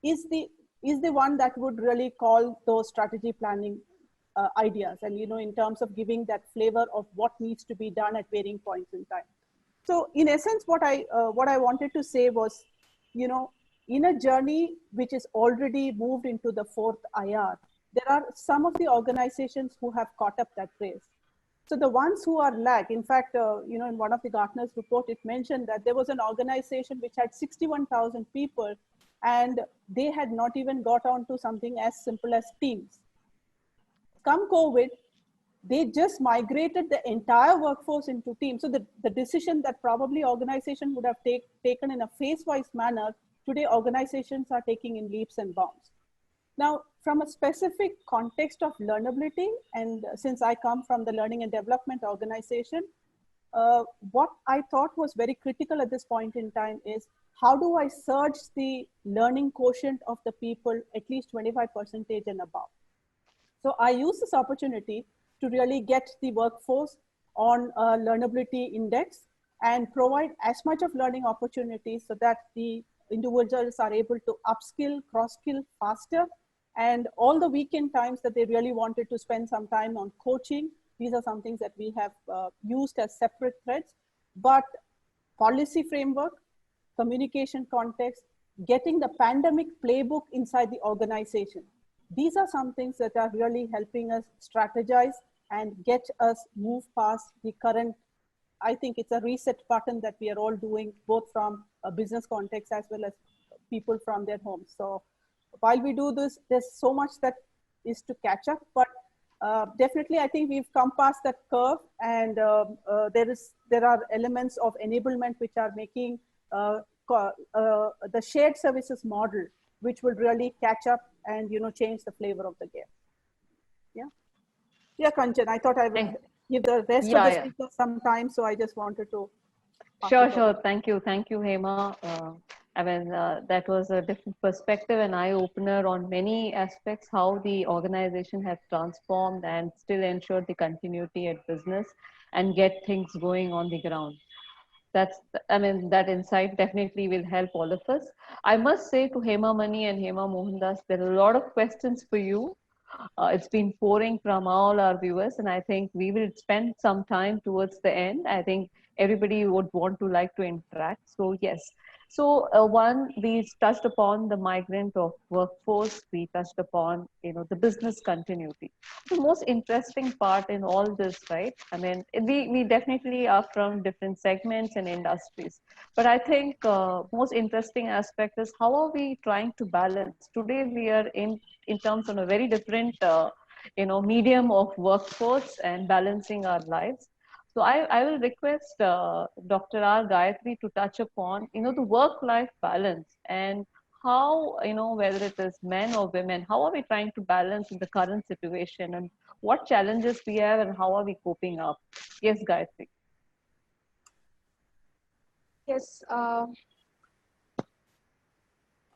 is the one that would really call those strategy planning ideas, and in terms of giving that flavor of what needs to be done at varying points in time. So in essence, what I wanted to say was, in a journey which is already moved into the fourth IR, there are some of the organizations who have caught up that race. So the ones who are lag, in fact, in one of the Gartner's report, it mentioned that there was an organization which had 61,000 people, and they had not even got on to something as simple as Teams. Come COVID, they just migrated the entire workforce into Teams. So the decision that probably organization would have taken in a phase-wise manner, today organizations are taking in leaps and bounds. Now, from a specific context of learnability, and since I come from the learning and development organization, what I thought was very critical at this point in time is, how do I surge the learning quotient of the people at least 25% and above? So I use this opportunity to really get the workforce on a learnability index and provide as much of learning opportunities so that the individuals are able to upskill, cross-skill faster. And all the weekend times that they really wanted to spend some time on coaching, these are some things that we have used as separate threads. But policy framework, communication context, getting the pandemic playbook inside the organization, these are some things that are really helping us strategize and get us move past the current. I think it's a reset button that we are all doing, both from a business context as well as people from their homes. So while we do this, there's so much that is to catch up, but definitely I think we've come past that curve, and there are elements of enablement which are making the shared services model, which will really catch up and change the flavor of the game. Yeah, Kanchan, I thought I would give the rest of the speakers some time, so I just wanted to. Sure. Thank you, Hema. That was a different perspective, an eye opener on many aspects, how the organization has transformed and still ensured the continuity at business and get things going on the ground. That insight definitely will help all of us. I must say to Hema Mani and Hema Mohandas, there are a lot of questions for you. It's been pouring from all our viewers, and I think we will spend some time towards the end. I think everybody would want to like to interact. So yes. So one, we touched upon the migrant of workforce. We touched upon the business continuity. The most interesting part in all this, right? I mean, we definitely are from different segments and industries, but I think most interesting aspect is how are we trying to balance. Today we are in terms of a very different medium of workforce and balancing our lives. So I will request Dr. R. Gayatri to touch upon the work-life balance and how whether it is men or women, how are we trying to balance in the current situation and what challenges we have and how are we coping up. Yes, Gayatri. Yes.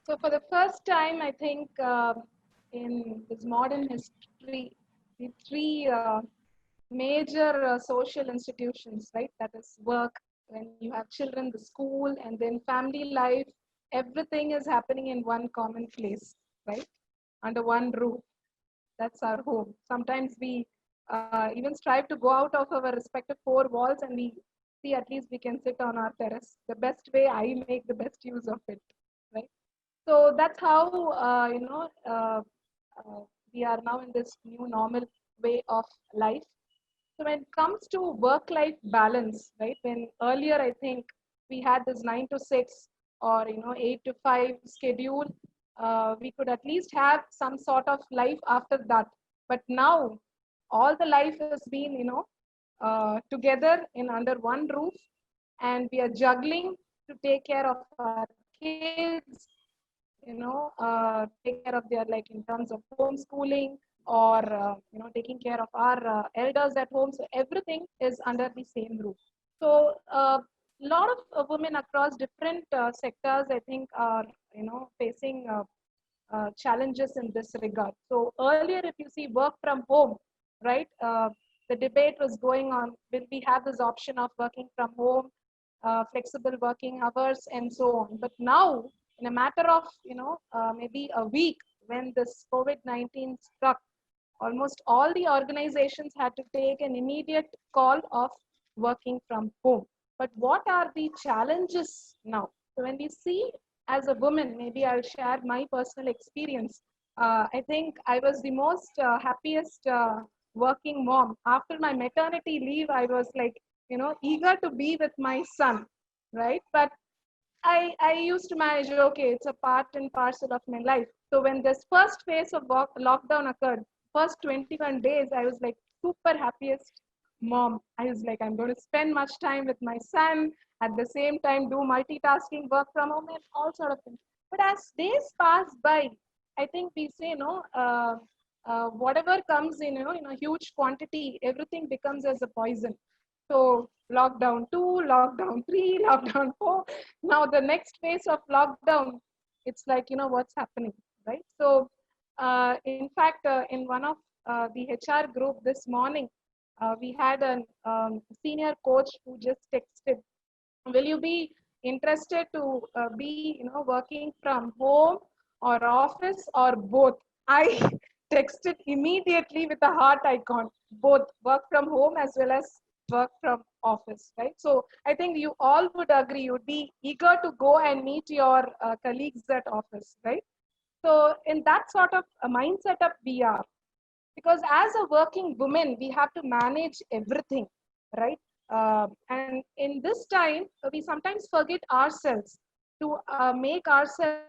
So for the first time, I think in this modern history, the three major social institutions, right? That is work, when you have children, the school, and then family life, everything is happening in one common place, right? Under one roof. That's our home. Sometimes we even strive to go out of our respective four walls and we see at least we can sit on our terrace. The best way I make the best use of it, right? So that's how, we are now in this new normal way of life. So when it comes to work-life balance, right? When earlier I think we had this 9 to 6 or 8 to 5 schedule, we could at least have some sort of life after that. But now all the life has been together in under one roof, and we are juggling to take care of our kids, take care of their, like in terms of homeschooling or taking care of our elders at home. So everything is under the same roof. So a lot of women across different sectors, I think, are facing challenges in this regard. So earlier, if you see work from home, right, the debate was going on, will we have this option of working from home, flexible working hours, and so on. But now, in a matter of maybe a week, when this COVID-19 struck, almost all the organizations had to take an immediate call of working from home. But what are the challenges now? So when we see as a woman, maybe I'll share my personal experience. I think I was the most happiest working mom. After my maternity leave, I was like, eager to be with my son, right? But I used to manage, okay, it's a part and parcel of my life. So when this first phase of lockdown occurred, first 21 days, I was like super happiest mom. I was like, I'm going to spend much time with my son, at the same time do multitasking, work from home, and all sort of things. But as days pass by, I think we say, whatever comes in a huge quantity, everything becomes as a poison. So lockdown 2, lockdown 3, lockdown 4. Now the next phase of lockdown, it's like, what's happening, right? So in fact, in one of the HR group this morning, we had a senior coach who just texted, will you be interested to be working from home or office or both? I texted immediately with a heart icon, both work from home as well as work from office, right? So I think you all would agree, you would be eager to go and meet your colleagues at office, right? So in that sort of a mindset up we are, because as a working woman, we have to manage everything, right? And in this time, we sometimes forget ourselves to make ourselves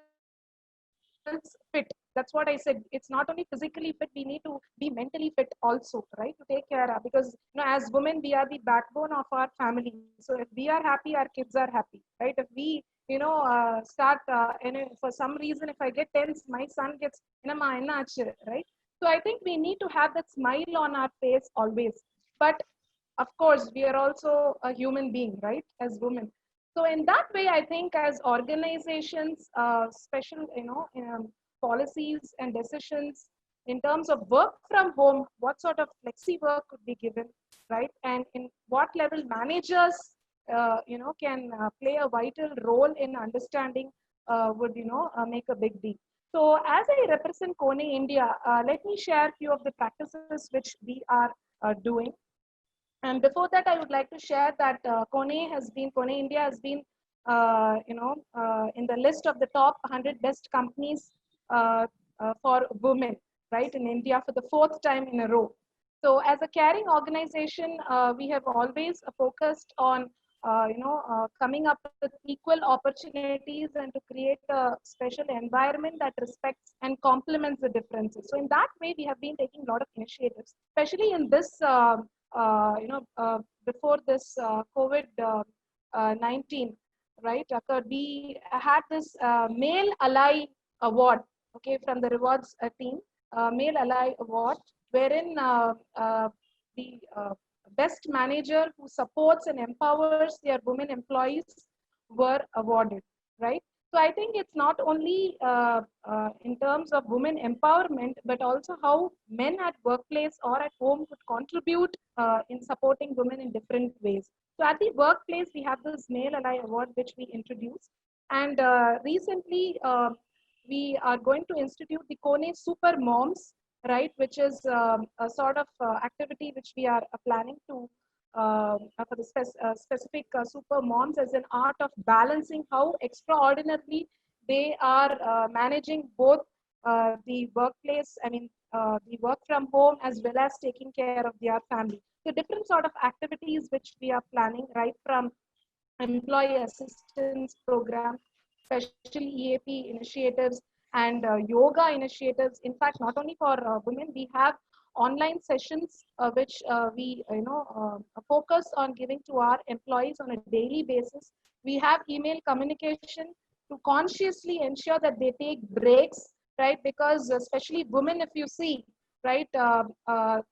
fit. That's what I said. It's not only physically fit, we need to be mentally fit also, right? To take care of, because as women, we are the backbone of our family. So if we are happy, our kids are happy, right? If we start, and for some reason, if I get tense, my son gets, right? So I think we need to have that smile on our face always. But of course, we are also a human being, right, as women. So in that way, I think as organizations, special, policies and decisions in terms of work from home, what sort of flexi work could be given, right? And in what level managers, can play a vital role in understanding would, make a big deal. So as I represent Kone India, let me share a few of the practices which we are doing. And before that, I would like to share that Kone India has been, in the list of the top 100 best companies for women, right, in India for the 4th time in a row. So as a caring organization, we have always focused on, coming up with equal opportunities and to create a special environment that respects and complements the differences. So in that way, we have been taking a lot of initiatives, especially in this before this COVID-19, right, occurred, we had this Male Ally Award, okay, from the rewards team, Male Ally Award, wherein the best manager who supports and empowers their women employees were awarded, right? So I think it's not only in terms of women empowerment, but also how men at workplace or at home could contribute in supporting women in different ways. So at the workplace, we have this Male Ally Award, which we introduced. And recently, we are going to institute the Kone Super Moms, right, which is a sort of activity which we are planning to for the specific super moms as an art of balancing how extraordinarily they are managing both the workplace, the work from home, as well as taking care of their family. So different sort of activities which we are planning, right from employee assistance program, special EAP initiatives, and yoga initiatives. In fact, not only for women, we have online sessions which we focus on giving to our employees on a daily basis. We have email communication to consciously ensure that they take breaks, right? Because especially women, if you see, right,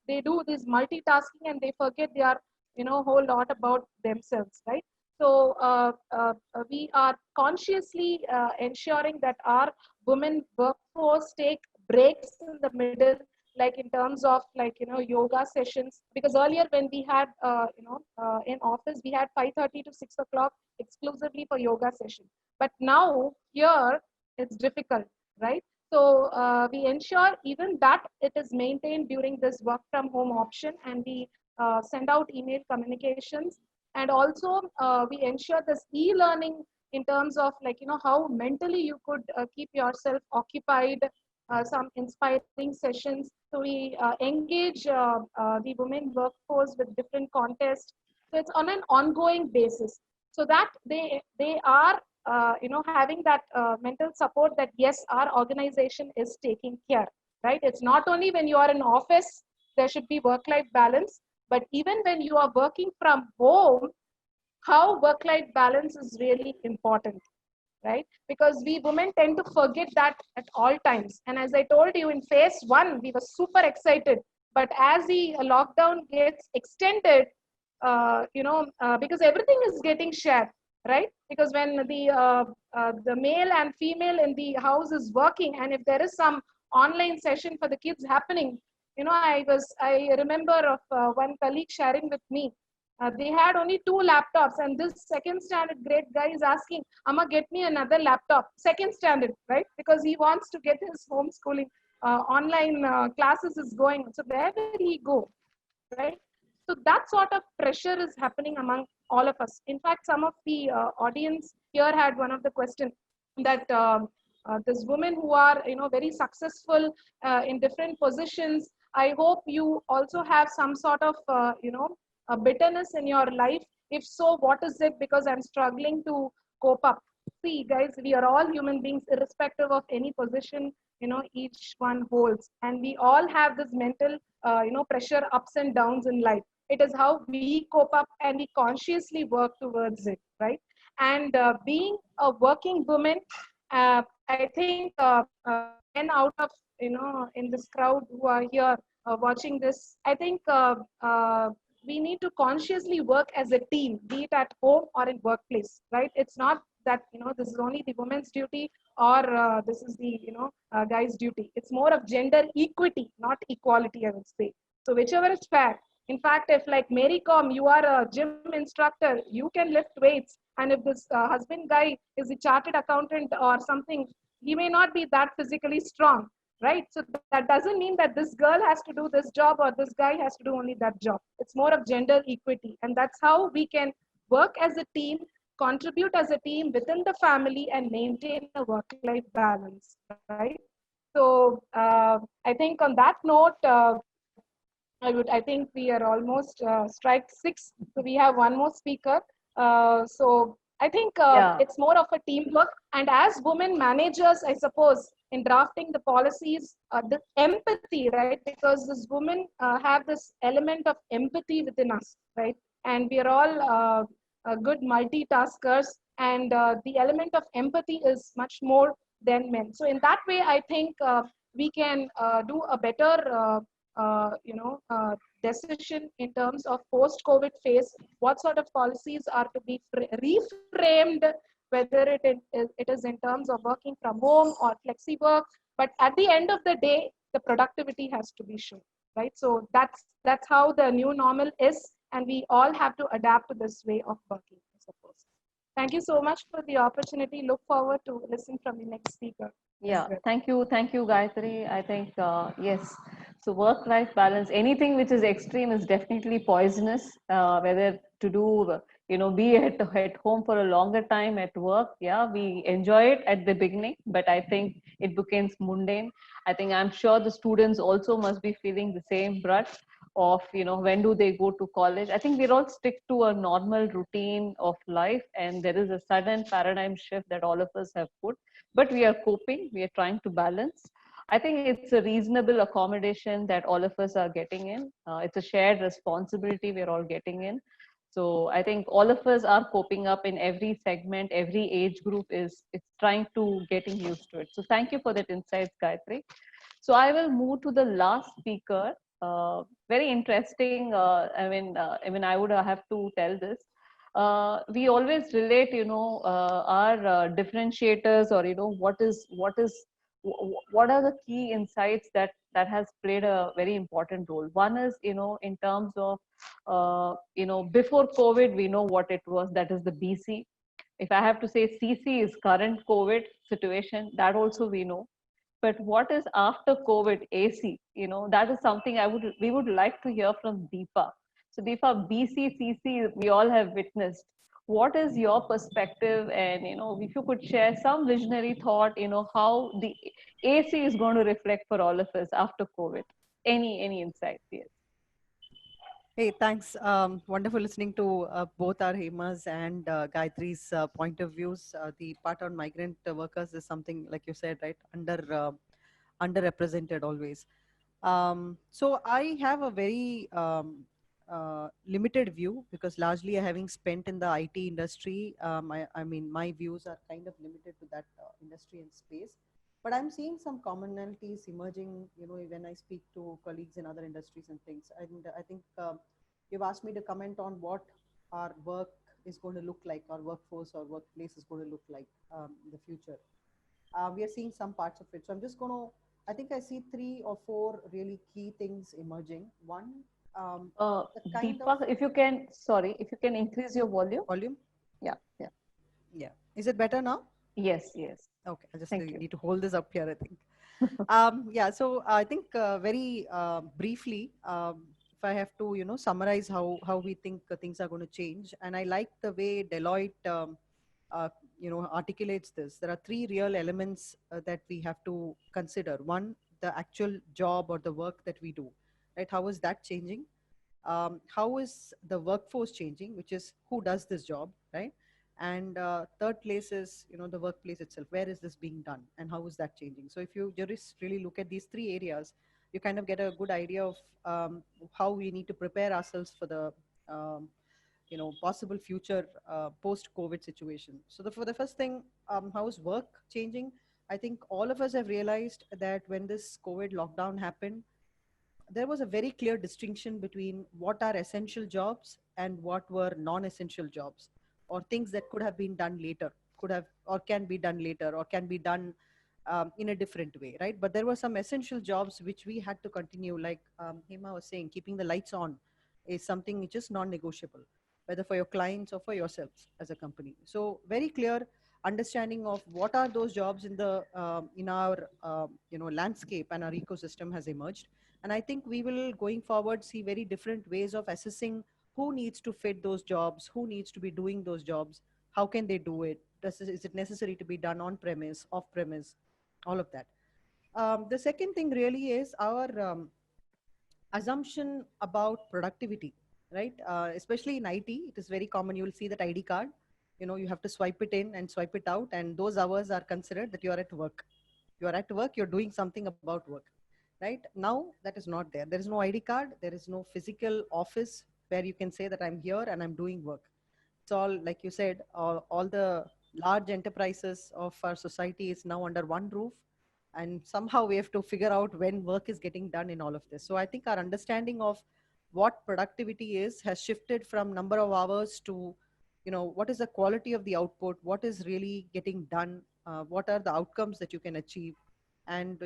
they do this multitasking and they forget they are, whole lot about themselves, right? So we are consciously ensuring that our women workforce take breaks in the middle, like in terms of yoga sessions, because earlier when we had in office we had 5:30 to 6 o'clock exclusively for yoga session, but now here it's difficult, right? So we ensure even that it is maintained during this work from home option, and we send out email communications, and also we ensure this e-learning in terms of how mentally you could keep yourself occupied, some inspiring sessions. So we engage the women workforce with different contests. So it's on an ongoing basis, so that they are having that mental support that yes, our organization is taking care, right? It's not only when you are in office there should be work-life balance, but even when you are working from home, how work-life balance is really important, right? Because we women tend to forget that at all times. And as I told you, in phase 1, we were super excited. But as the lockdown gets extended, because everything is getting shared, right? Because when the male and female in the house is working, and if there is some online session for the kids happening, I remember of one colleague sharing with me, they had only 2 laptops, and this second standard grade guy is asking, Amma, get me another laptop, second standard, right? Because he wants to get his homeschooling online classes is going. So where will he go, right? So that sort of pressure is happening among all of us. In fact, some of the audience here had one of the questions that this women who are very successful in different positions, I hope you also have some sort of a bitterness in your life. If so, what is it? Because I'm struggling to cope up. See, guys, we are all human beings, irrespective of any position each one holds, and we all have this mental pressure, ups and downs in life. It is how we cope up and we consciously work towards it, right? And being a working woman, I think men out of, in this crowd who are here watching this, I think we need to consciously work as a team, be it at home or in workplace, right? It's not that, this is only the woman's duty, or this is the, guy's duty. It's more of gender equity, not equality, I would say. So whichever is fair. In fact, if like Mary Com, you are a gym instructor, you can lift weights. And if this husband guy is a chartered accountant or something, he may not be that physically strong, right? So that doesn't mean that this girl has to do this job or this guy has to do only that job. It's more of gender equity. And that's how we can work as a team, contribute as a team within the family, and maintain a work-life balance, right? So I think on that note, I think we are almost strike 6. So we have one more speaker. So I think it's more of a teamwork. And as women managers, I suppose, in drafting the policies, the empathy, right? Because this women have this element of empathy within us, right? And we are all good multitaskers. And the element of empathy is much more than men. So in that way, I think we can do a better decision in terms of post-COVID phase, what sort of policies are to be reframed, whether it is in terms of working from home or flexi work. But at the end of the day, the productivity has to be shown, right? So that's how the new normal is, and we all have to adapt to this way of working, I suppose. Thank you so much for the opportunity. Look forward to listen from the next speaker. Yeah, thank you, Gayatri. I think yes. So work-life balance, anything which is extreme is definitely poisonous. Whether to do, be at home for a longer time at work. Yeah, we enjoy it at the beginning, but I think it becomes mundane. I think I'm sure the students also must be feeling the same brunt of, when do they go to college. I think we're all stick to a normal routine of life, and there is a sudden paradigm shift that all of us have put, but we are coping, we are trying to balance. I think it's a reasonable accommodation that all of us are getting in. It's a shared responsibility we're all getting in. So I think all of us are coping up in every segment, every age group is trying to getting used to it. So thank you for that insights, Gayatri. So I will move to the last speaker. Very interesting. I would have to tell this. We always relate, our differentiators, or what are the key insights that has played a very important role. One is, in terms of, before COVID, we know what it was. That is the BC. If I have to say CC is current COVID situation, that also we know. But what is after COVID AC? That is something we would like to hear from Deepa. So Deepa, BCCC, we all have witnessed. What is your perspective? And, if you could share some visionary thought, how the AC is going to reflect for all of us after COVID. Any insights? Yes. Hey, thanks. Wonderful listening to both our Hemas and Gayatri's point of views. The part on migrant workers is something, like you said, right, underrepresented always. So I have a very limited view, because largely having spent in the IT industry, I mean, my views are kind of limited to that industry and space. But I'm seeing some commonalities emerging, when I speak to colleagues in other industries and things. And I think you've asked me to comment on what our work is going to look like, our workforce or workplace is going to look like in the future. We are seeing some parts of it. So I'm just going to, I think I see 3 or 4 really key things emerging. One, Deepa, if you can increase your volume. Yeah. Is it better now? Yes. Okay, I just need to hold this up here, I think. Yeah, so I think very briefly, if I have to, summarize how we think things are going to change. And I like the way Deloitte, articulates this. There are 3 real elements that we have to consider. One, the actual job or the work that we do, right? How is that changing? How is the workforce changing, which is who does this job, right? And third place is, the workplace itself. Where is this being done and how is that changing? So if you just really look at these 3 areas, you kind of get a good idea of how we need to prepare ourselves for the possible future post-COVID situation. So for the first thing, how is work changing? I think all of us have realized that when this COVID lockdown happened, there was a very clear distinction between what are essential jobs and what were non-essential jobs, or things that could have been done later, could have or can be done later, or can be done in a different way, right? But there were some essential jobs which we had to continue, like Hema was saying, keeping the lights on is something which is non-negotiable, whether for your clients or for yourselves as a company. So very clear understanding of what are those jobs in our landscape and our ecosystem has emerged. And I think we will, going forward, see very different ways of assessing who needs to fit those jobs, who needs to be doing those jobs, how can they do it, is it necessary to be done on premise, off premise, all of that. The second thing really is our assumption about productivity, right? Especially in IT, it is very common. You will see that ID card, you have to swipe it in and swipe it out, and those hours are considered that you are at work. You are at work, you're doing something about work, right? Now that is not there. There is no ID card. There is no physical office where you can say that I'm here and I'm doing work. It's all, like you said, all the large enterprises of our society is now under one roof, and somehow we have to figure out when work is getting done in all of this. So I think our understanding of what productivity is has shifted from number of hours to, what is the quality of the output, what is really getting done, what are the outcomes that you can achieve, and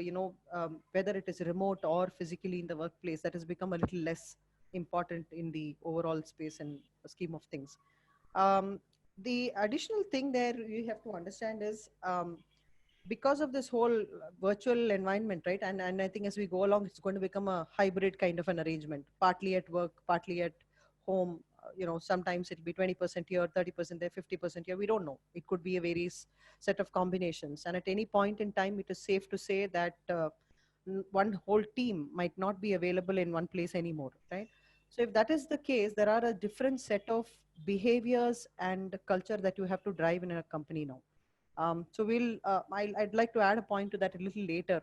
whether it is remote or physically in the workplace, that has become a little less important in the overall space and scheme of things. The additional thing there you have to understand is, because of this whole virtual environment, right? And I think as we go along, it's going to become a hybrid kind of an arrangement, partly at work, partly at home. Sometimes it'll be 20% here, 30% there, 50% here. We don't know. It could be a various set of combinations. And at any point in time, it is safe to say that one whole team might not be available in one place anymore, right? So if that is the case, there are a different set of behaviors and culture that you have to drive in a company now. So I'd like to add a point to that a little later.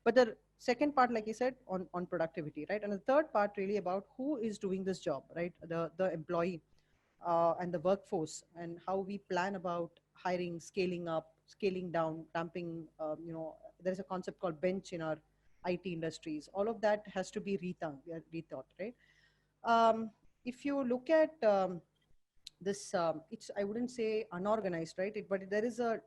But the second part, like you said, on productivity, right? And the third part really about who is doing this job, right? The employee and the workforce, and how we plan about hiring, scaling up, scaling down, ramping. There's a concept called bench in our IT industries. All of that has to be rethought, right? If you look at this, it's, I wouldn't say unorganized, right? But there is a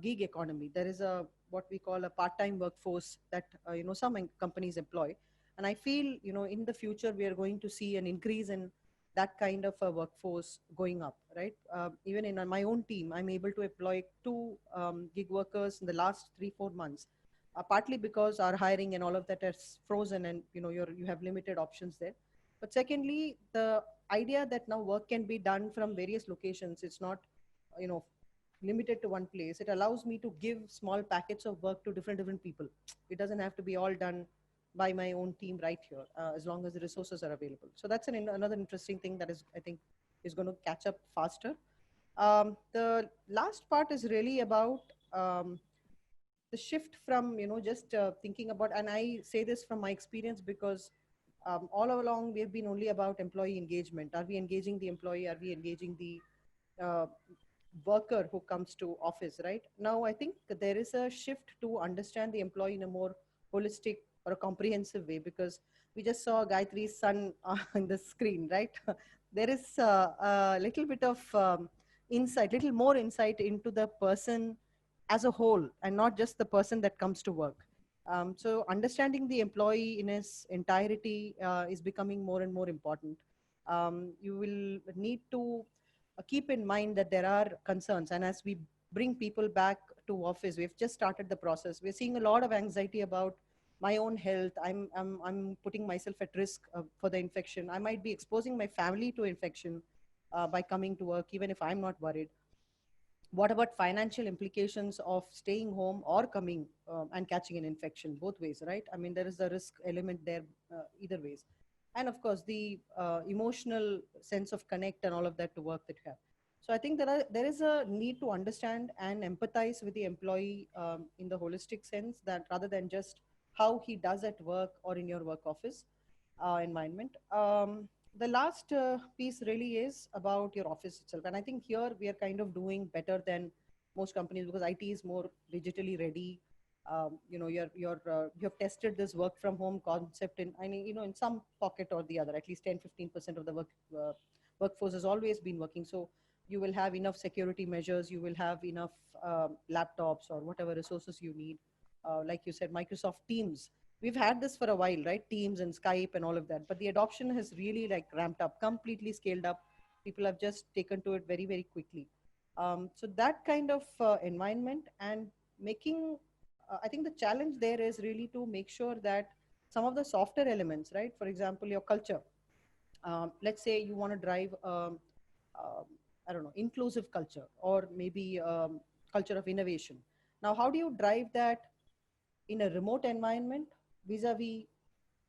gig economy. There is a what we call a part-time workforce that some companies employ, and I feel in the future we are going to see an increase in that kind of a workforce going up, right? Even in my own team, I'm able to employ 2 gig workers in the last 3-4 months, partly because our hiring and all of that is frozen, and you have limited options there. But secondly, the idea that now work can be done from various locations, it's not limited to one place. It allows me to give small packets of work to different people. It doesn't have to be all done by my own team right here, as long as the resources are available. So that's another interesting thing that is, I think, is going to catch up faster. The last part is really about the shift from just thinking about, and I say this from my experience because all along we have been only about employee engagement. Are we engaging the employee? Are we engaging the worker who comes to office, right? Now I think that there is a shift to understand the employee in a more holistic or a comprehensive way, because we just saw Gayatri's son on the screen, right? There is a little bit of insight, little more insight into the person as a whole, and not just the person that comes to work. So understanding the employee in his entirety is becoming more and more important. You will need to keep in mind that there are concerns, and as we bring people back to office, we've just started the process. We're seeing a lot of anxiety about my own health. I'm putting myself at risk for the infection. I might be exposing my family to infection by coming to work, even if I'm not worried. What about financial implications of staying home or coming and catching an infection? Both ways, right? I mean, there is a risk element there either ways. And of course, the emotional sense of connect and all of that to work that you have. So I think there is a need to understand and empathize with the employee in the holistic sense, that rather than just how he does at work or in your work office environment. the last piece really is about your office itself. And I think here we are kind of doing better than most companies because IT is more digitally ready. You know, you have tested this work from home concept in, I mean, you know, in some pocket or the other, at least 10-15% of the workforce has always been working. So you will have enough security measures, you will have enough laptops or whatever resources you need. Like you said, Microsoft Teams, we've had this for a while, right? Teams and Skype and all of that, but the adoption has really like ramped up, completely scaled up. People have just taken to it very, very quickly. So that kind of environment and making, I think the challenge there is really to make sure that some of the softer elements, right? For example, your culture. Let's say you want to drive, um, I don't know, inclusive culture or maybe culture of innovation. Now, how do you drive that in a remote environment vis-a-vis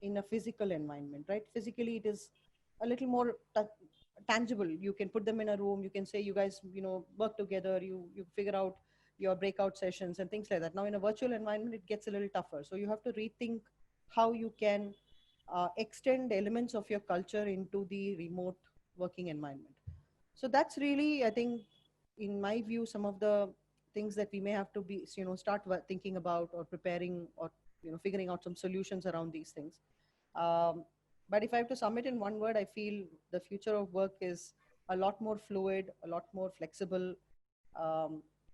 in a physical environment, right? Physically, it is a little more tangible. You can put them in a room. You can say, you guys, you know, work together. You figure out your breakout sessions and things like that. Now, in a virtual environment, it gets a little tougher. So you have to rethink how you can extend elements of your culture into the remote working environment. So that's really, I think, in my view, some of the things that we may have to be, you know, start thinking about or preparing or, you know, figuring out some solutions around these things. But if I have to sum it in one word, I feel the future of work is a lot more fluid, a lot more flexible,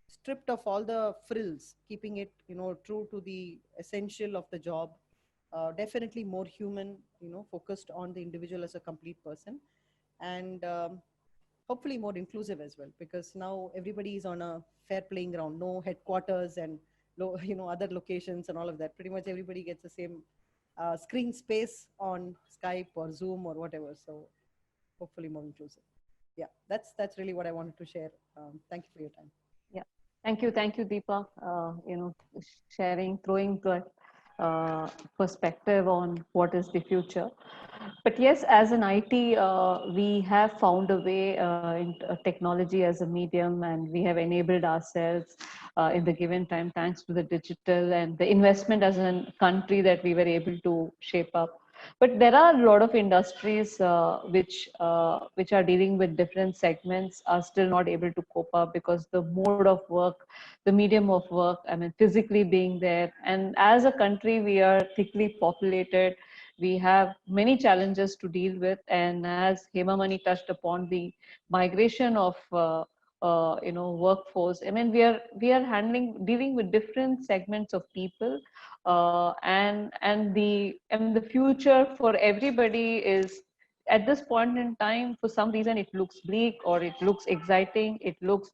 stripped of all the frills, keeping it, you know, true to the essential of the job. Definitely more human, you know, focused on the individual as a complete person, and hopefully more inclusive as well, because now everybody is on a fair playing ground. No headquarters and you know, other locations and all of that. Pretty much everybody gets the same screen space on Skype or Zoom or whatever. So hopefully more inclusive. Yeah, that's really what I wanted to share. Thank you for your time. Yeah, thank you, Deepa. You know, sharing, throwing the perspective on what is the future. But yes, as an IT, we have found a way in technology as a medium, and we have enabled ourselves in the given time thanks to the digital and the investment as a country that we were able to shape up. But there are a lot of industries which are dealing with different segments are still not able to cope up because the mode of work, the medium of work, I mean, physically being there. And as a country, we are thickly populated. We have many challenges to deal with. And as Hema Mani touched upon the migration of you know, workforce, I mean, we are dealing with different segments of people, and the future for everybody is, at this point in time, for some reason it looks bleak, or it looks exciting, it looks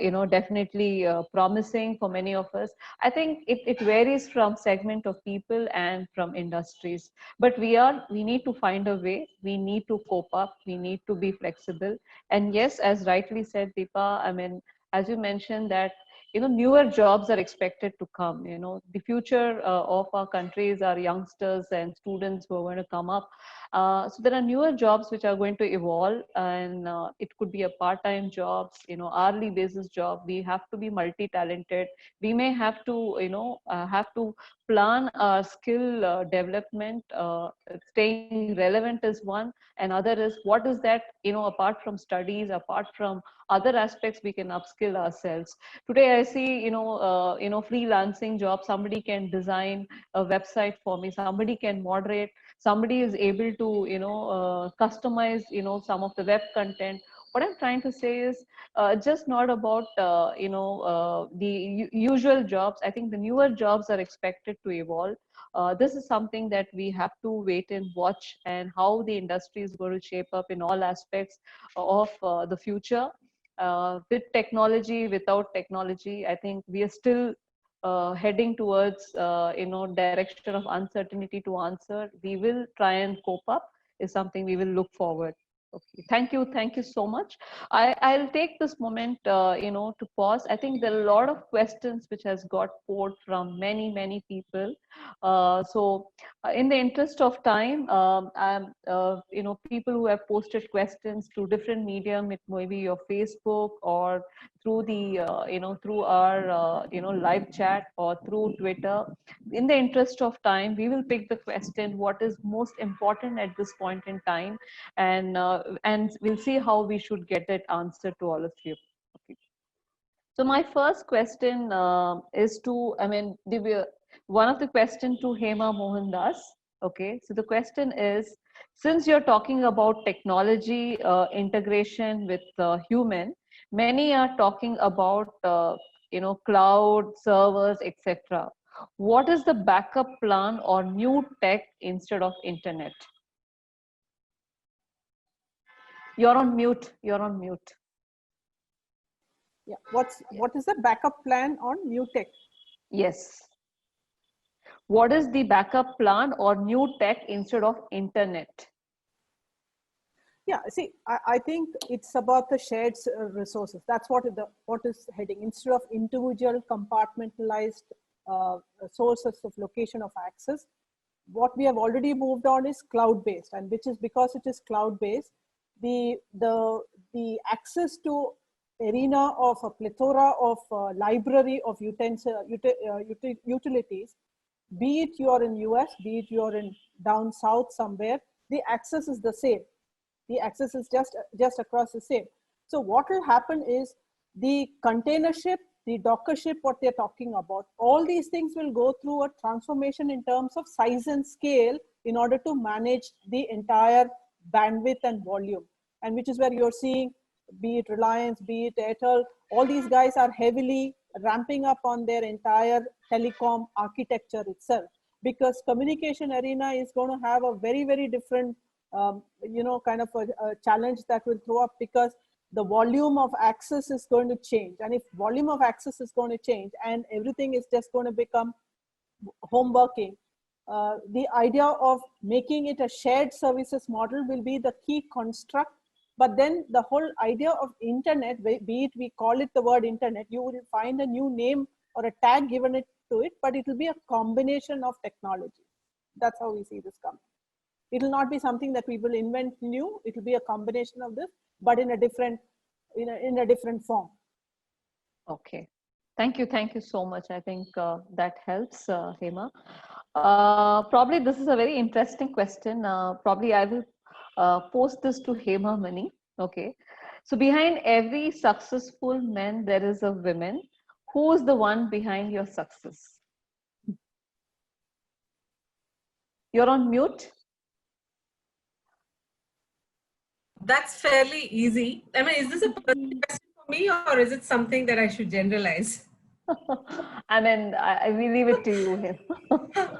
you know, definitely promising for many of us. I think it varies from segment of people and from industries, but we need to find a way, we need to cope up, we need to be flexible. And yes, as rightly said, Deepa, I mean, as you mentioned that, you know, newer jobs are expected to come. You know, the future of our countries are youngsters and students who are going to come up. So there are newer jobs which are going to evolve, and it could be a part-time jobs, you know, hourly basis job. We have to be multi-talented. We may have to, you know, have to plan our skill development. Staying relevant is one, and other is, what is that, you know, apart from studies, apart from other aspects, we can upskill ourselves. Today I see, you know, freelancing job. Somebody can design a website for me, somebody can moderate, somebody is able to, you know, customize, you know, some of the web content. What I'm trying to say is, just not about you know, the usual jobs. I think the newer jobs are expected to evolve. This is something that we have to wait and watch, and how the industry is going to shape up in all aspects of the future. With technology, without technology, I think we are still heading towards, you know, direction of uncertainty to answer. We will try and cope up, is something we will look forward. Okay, thank you so much. I'll take this moment, you know, to pause. I think there are a lot of questions which has got poured from many people. In the interest of time, you know, people who have posted questions through different medium, it may be your Facebook or through the, through our, live chat or through Twitter. In the interest of time, we will pick the question, what is most important at this point in time, and we'll see how we should get that answer to all of you. Okay. So my first question is to, one of the question to Hema Mohandas. Okay, so the question is, since you're talking about technology integration with human, many are talking about cloud servers, etc. What is the backup plan or new tech instead of internet? You're on mute. You're on mute. Yeah. What is the backup plan on new tech? Yes. What is the backup plan or new tech instead of internet? Yeah, see, I think it's about the shared resources. That's what is heading. Instead of individual compartmentalized sources of location of access, what we have already moved on is cloud-based, and which is because it is cloud-based, the access to arena of a plethora of library of utilities, be it you are in US, be it you are in down south somewhere, the access is the same. The access is just across the same. So what will happen is the container ship, the Docker ship, what they're talking about, all these things will go through a transformation in terms of size and scale in order to manage the entire bandwidth and volume. And which is where you're seeing, be it Reliance, be it Airtel, all these guys are heavily ramping up on their entire telecom architecture itself, because communication arena is going to have a very, very different kind of a challenge that will throw up, because the volume of access is going to change. And if volume of access is going to change and everything is just going to become home working, the idea of making it a shared services model will be the key construct. But then the whole idea of internet, be it we call it the word internet, you will find a new name or a tag given it to it, but it will be a combination of technology. That's how we see this coming. It will not be something that we will invent new. It will be a combination of this, but in a different form. Okay, thank you so much. I think that helps, Hema. Probably this is a very interesting question. Probably I will post this to Hema Mani. Okay, so behind every successful man there is a woman. Who is the one behind your success? You're on mute. That's fairly easy. I mean, is this a personal question for me, or is it something that I should generalize? I mean, I will leave it to you.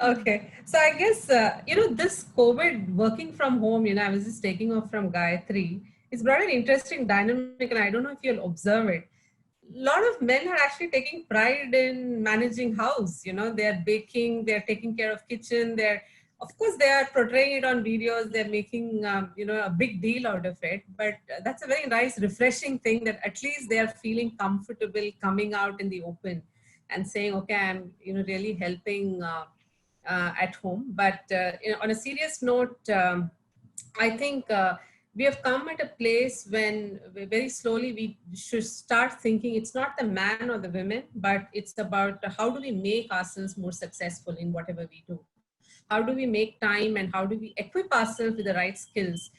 Okay. So I guess, this COVID working from home, I was just taking off from Gayatri. It's brought an interesting dynamic, and I don't know if you'll observe it. A lot of men are actually taking pride in managing house. They're baking, they're taking care of kitchen, of course, they are portraying it on videos. They're making, a big deal out of it. But that's a very nice, refreshing thing that at least they are feeling comfortable coming out in the open and saying, okay, I'm, really helping at home. But on a serious note, I think we have come at a place when very slowly we should start thinking it's not the man or the women, but it's about how do we make ourselves more successful in whatever we do. How do we make time, and how do we equip ourselves with the right skills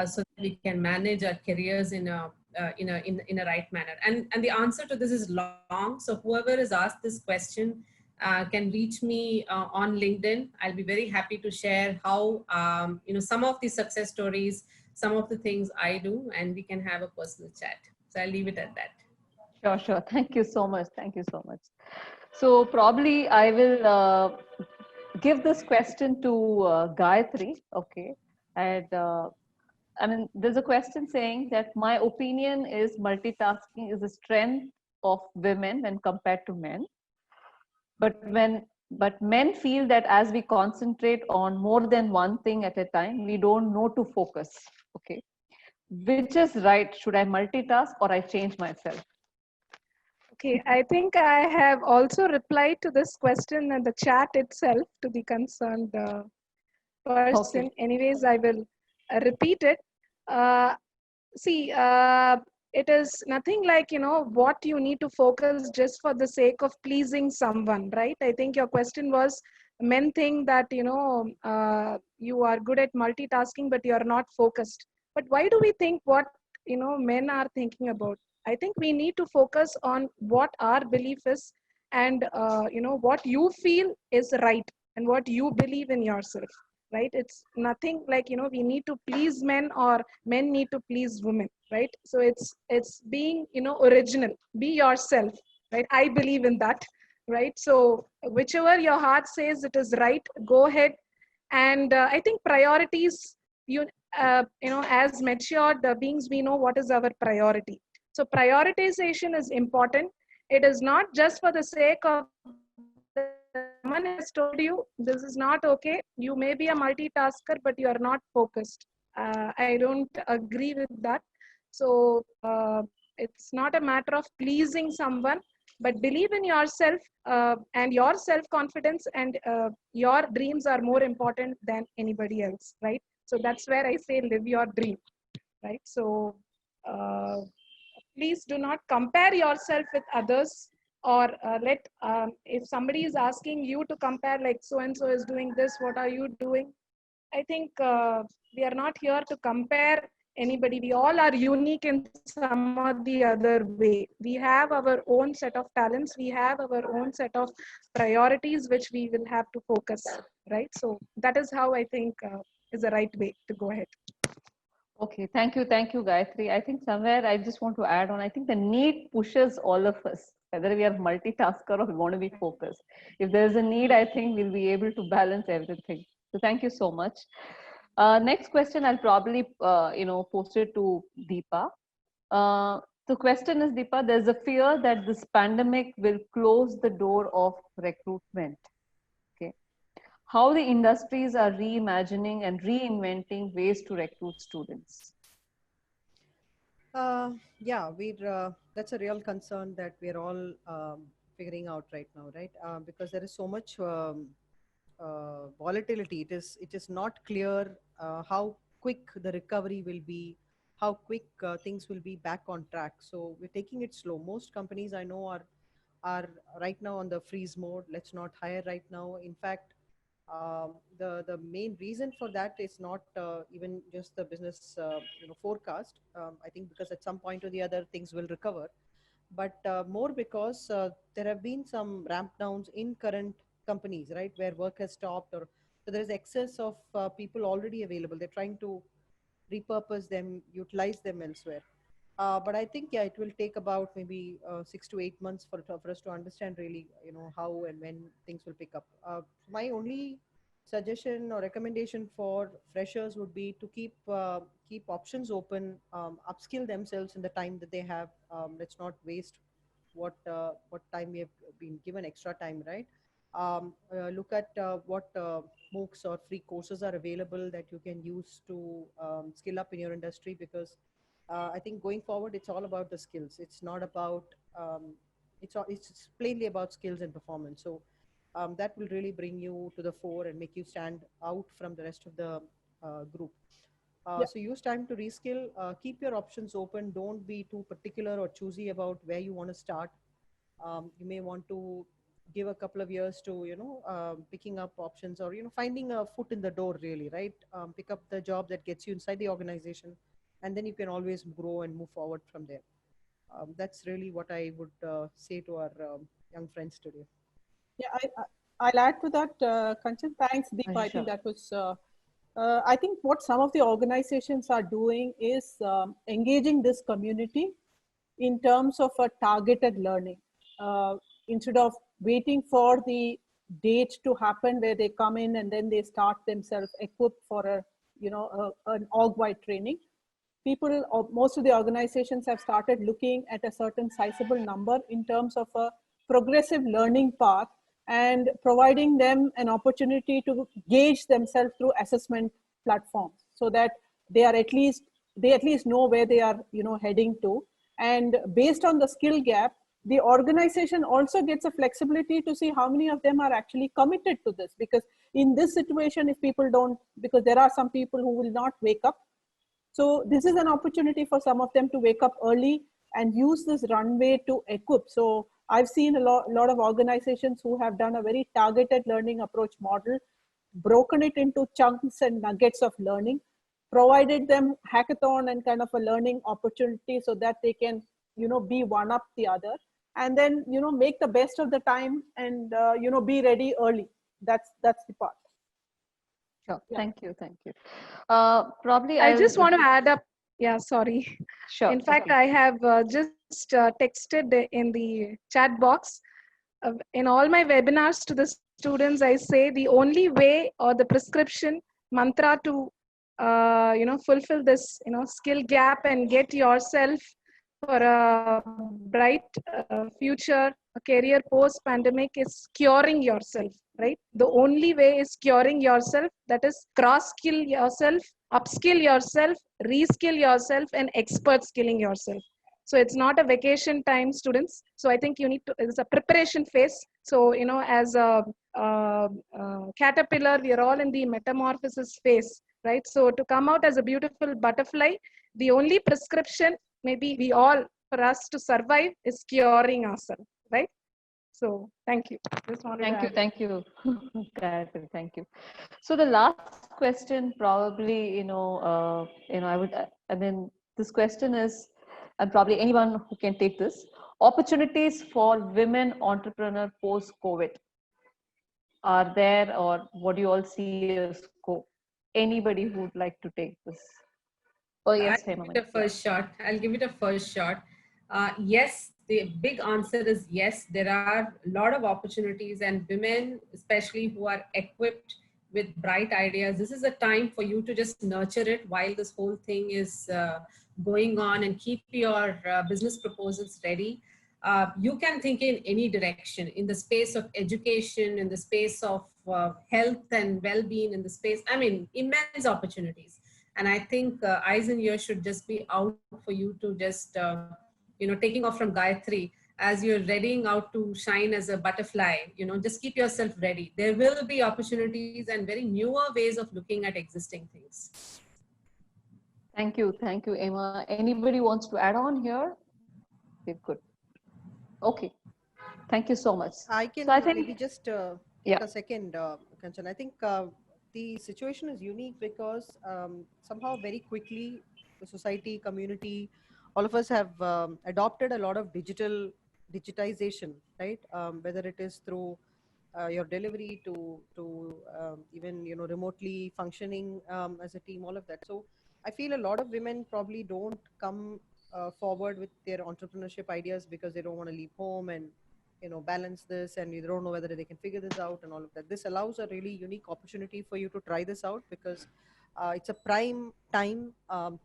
so that we can manage our careers in a right manner? And the answer to this is long. So whoever has asked this question can reach me on LinkedIn. I'll be very happy to share how some of the success stories, some of the things I do, and we can have a personal chat. So I'll leave it at that. Sure. Thank you so much. So probably I will give this question to Gayatri. Okay. And there's a question saying that my opinion is multitasking is a strength of women when compared to men. But men feel that as we concentrate on more than one thing at a time, we don't know to focus. Okay. Which is right? Should I multitask or I change myself? Okay, I think I have also replied to this question in the chat itself to the concerned person. Okay. Anyways, I will repeat it. it is nothing like, what you need to focus just for the sake of pleasing someone, right? I think your question was, men think that, you are good at multitasking, but you are not focused. But why do we think what, men are thinking about? I think we need to focus on what our belief is, and, what you feel is right, and what you believe in yourself, right? It's nothing like, we need to please men, or men need to please women, right? So it's being, original. Be yourself, right? I believe in that, right? So whichever your heart says it is right, go ahead. And I think priorities, you as matured beings, we know what is our priority. So prioritization is important. It is not just for the sake of someone has told you this is not okay. You may be a multitasker, but you are not focused. I don't agree with that. So it's not a matter of pleasing someone, but believe in yourself, and your self-confidence, and your dreams are more important than anybody else, right? So that's where I say live your dream, right? So please do not compare yourself with others, or let if somebody is asking you to compare, like so and so is doing this, what are you doing? I think we are not here to compare anybody. We all are unique in some or the other way. We have our own set of talents. We have our own set of priorities, which we will have to focus, right? So that is how I think is the right way to go ahead. Okay, thank you, Gayatri. I think somewhere I just want to add on, I think the need pushes all of us, whether we are multitasker or we want to be focused. If there's a need, I think we'll be able to balance everything. So thank you so much. Next question, I'll probably, post it to Deepa. The question is, Deepa, there's a fear that this pandemic will close the door of recruitment. Okay. How the industries are reimagining and reinventing ways to recruit students. Yeah, that's a real concern that we're all figuring out right now, right? Because there is so much volatility. It is not clear how quick the recovery will be, how quick things will be back on track. So we're taking it slow. Most companies I know are right now on the freeze mode. Let's not hire right now. In fact, the main reason for that is not even just the business forecast. I think because at some point or the other things will recover, but more because there have been some ramp downs in current companies, right, where work has stopped, or so there is excess of people already available. They're trying to repurpose them, utilize them elsewhere. But I think, yeah, it will take about maybe 6 to 8 months for us to understand really, how and when things will pick up. My only suggestion or recommendation for freshers would be to keep options open, upskill themselves in the time that they have. Let's not waste what time we have been given extra time, right? Look at what MOOCs or free courses are available that you can use to skill up in your industry, because I think going forward, it's all about the skills. It's not about, it's plainly about skills and performance. So that will really bring you to the fore and make you stand out from the rest of the group. So use time to reskill, keep your options open. Don't be too particular or choosy about where you want to start. You may want to give a couple of years to, picking up options, or, finding a foot in the door really, right? Pick up the job that gets you inside the organization, and then you can always grow and move forward from there. That's really what I would say to our young friends today. Yeah, I'll add to that, Kanchan. Thanks, Deepa. Sure. I think that was, I think what some of the organizations are doing is engaging this community in terms of a targeted learning. Instead of waiting for the date to happen where they come in and then they start themselves equipped for an org-wide training. Most of the organizations have started looking at a certain sizable number in terms of a progressive learning path, and providing them an opportunity to gauge themselves through assessment platforms, so that they at least know where they are heading to. And based on the skill gap, the organization also gets a flexibility to see how many of them are actually committed to this. Because in this situation, if people don't, because there are some people who will not wake up. So this is an opportunity for some of them to wake up early and use this runway to equip. So I've seen a lot of organizations who have done a very targeted learning approach model, broken it into chunks and nuggets of learning, provided them hackathon and kind of a learning opportunity so that they can, be one up the other, and then, make the best of the time and, be ready early. That's the part. Sure. Yeah. Thank you. Probably I just want to add up. Yeah, sorry. Sure. In fact, Okay. I have just texted in the chat box. In all my webinars to the students, I say the only way or the prescription mantra to fulfill this skill gap and get yourself for a bright future, a career post pandemic is curing yourself, right? The only way is curing yourself, that is cross skill yourself, upskill yourself, reskill yourself, and expert skilling yourself. So it's not a vacation time, students. So I think you need to, it's a preparation phase. So, as a caterpillar, we are all in the metamorphosis phase, right? So to come out as a beautiful butterfly, the only prescription, maybe we all, for us to survive, is curing ourselves, right? So thank you. Just wanted to add. Thank you. Gayatri, thank you. So the last question, probably, I mean, this question is, and probably anyone who can take this, opportunities for women entrepreneur post-COVID. Are there, or what do you all see as scope? Anybody who would like to take this? Oh, yes, I'll give it a first shot. Yes, the big answer is yes. There are a lot of opportunities, and women, especially who are equipped with bright ideas, this is a time for you to just nurture it while this whole thing is going on, and keep your business proposals ready. You can think in any direction, in the space of education, in the space of health and well-being, in the space, immense opportunities. And I think eyes and ears should just be out for you to just, taking off from Gayatri, as you're readying out to shine as a butterfly, just keep yourself ready. There will be opportunities and very newer ways of looking at existing things. Thank you, Emma. Anybody wants to add on here? Okay, good. Okay, thank you so much. I can maybe just take a second, Kanchan. I think the situation is unique because somehow very quickly the society, community, all of us have adopted a lot of digitization, right? Whether it is through your delivery to even remotely functioning as a team, all of that. So I feel a lot of women probably don't come forward with their entrepreneurship ideas because they don't want to leave home and balance this, and you don't know whether they can figure this out and all of that. This allows a really unique opportunity for you to try this out because it's a prime time.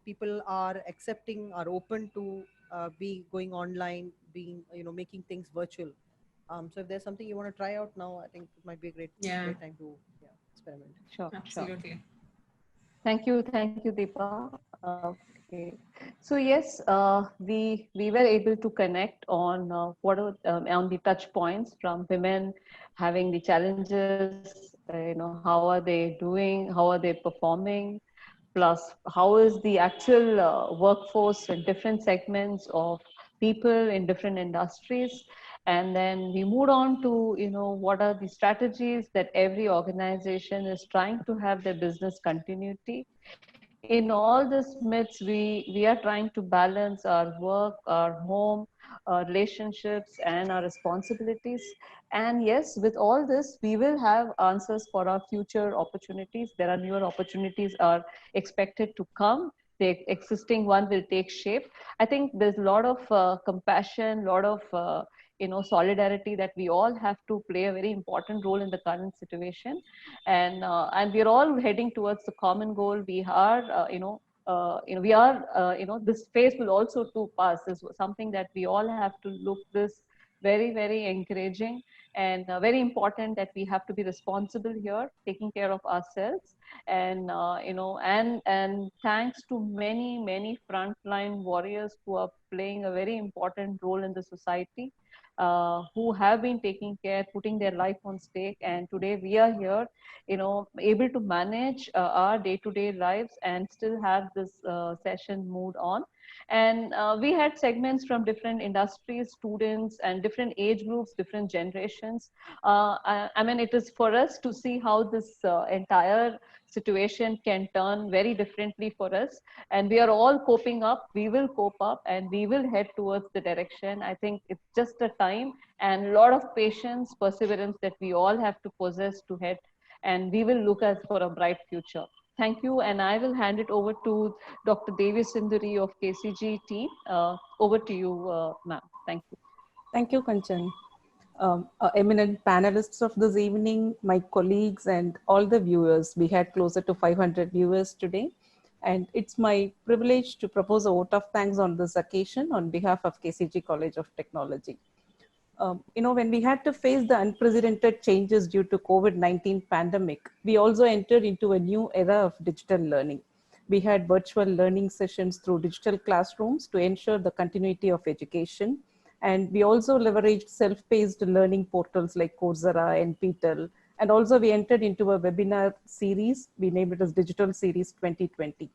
People are accepting, are open to be going online, being making things virtual. So if there's something you want to try out now, I think it might be a great time to experiment. Sure, absolutely. Sure. Thank you, Deepa. Okay. So yes, we were able to connect on what are on the touch points from women having the challenges. How are they doing? How are they performing? Plus, how is the actual workforce in different segments of people in different industries? And then we moved on to what are the strategies that every organization is trying to have their business continuity. In all this midst, we are trying to balance our work, our home, our relationships, and our responsibilities. And yes, with all this, we will have answers for our future opportunities. There are newer opportunities are expected to come. The existing one will take shape. I think there's a lot of compassion, a lot of solidarity that we all have to play a very important role in the current situation, and we're all heading towards the common goal. We are this phase will also too pass. This is something that we all have to look this very, very encouraging, and very important that we have to be responsible here, taking care of ourselves. And and thanks to many frontline warriors who are playing a very important role in the society. who have been taking care, putting their life on stake. And today we are here, able to manage our day-to-day lives and still have this session moved on. And we had segments from different industries, students, and different age groups, different generations. I mean, it is for us to see how this entire situation can turn very differently for us. And we are all coping up. We will cope up and we will head towards the direction. I think it's just a time and a lot of patience, perseverance that we all have to possess to head. And we will look at for a bright future. Thank you. And I will hand it over to Dr. Devi Sinduri of KCG team. Over to you, ma'am. Thank you. Thank you, Kanchan. Eminent panelists of this evening, my colleagues and all the viewers. We had closer to 500 viewers today. And it's my privilege to propose a vote of thanks on this occasion on behalf of KCG College of Technology. When we had to face the unprecedented changes due to COVID-19 pandemic, we also entered into a new era of digital learning. We had virtual learning sessions through digital classrooms to ensure the continuity of education. And we also leveraged self-paced learning portals like Coursera and NPTEL. And also we entered into a webinar series. We named it as Digital Series 2020.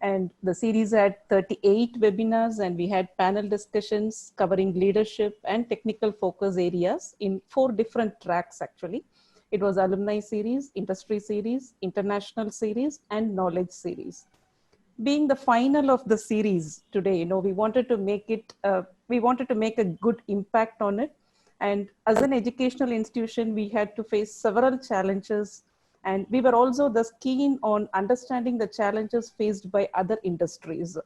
And the series had 38 webinars, and we had panel discussions covering leadership and technical focus areas in 4 different tracks, actually. It was alumni series, industry series, international series, and knowledge series. Being the final of the series today, we wanted to make it, we wanted to make a good impact on it. And as an educational institution, we had to face several challenges. And we were also thus keen on understanding the challenges faced by other industries.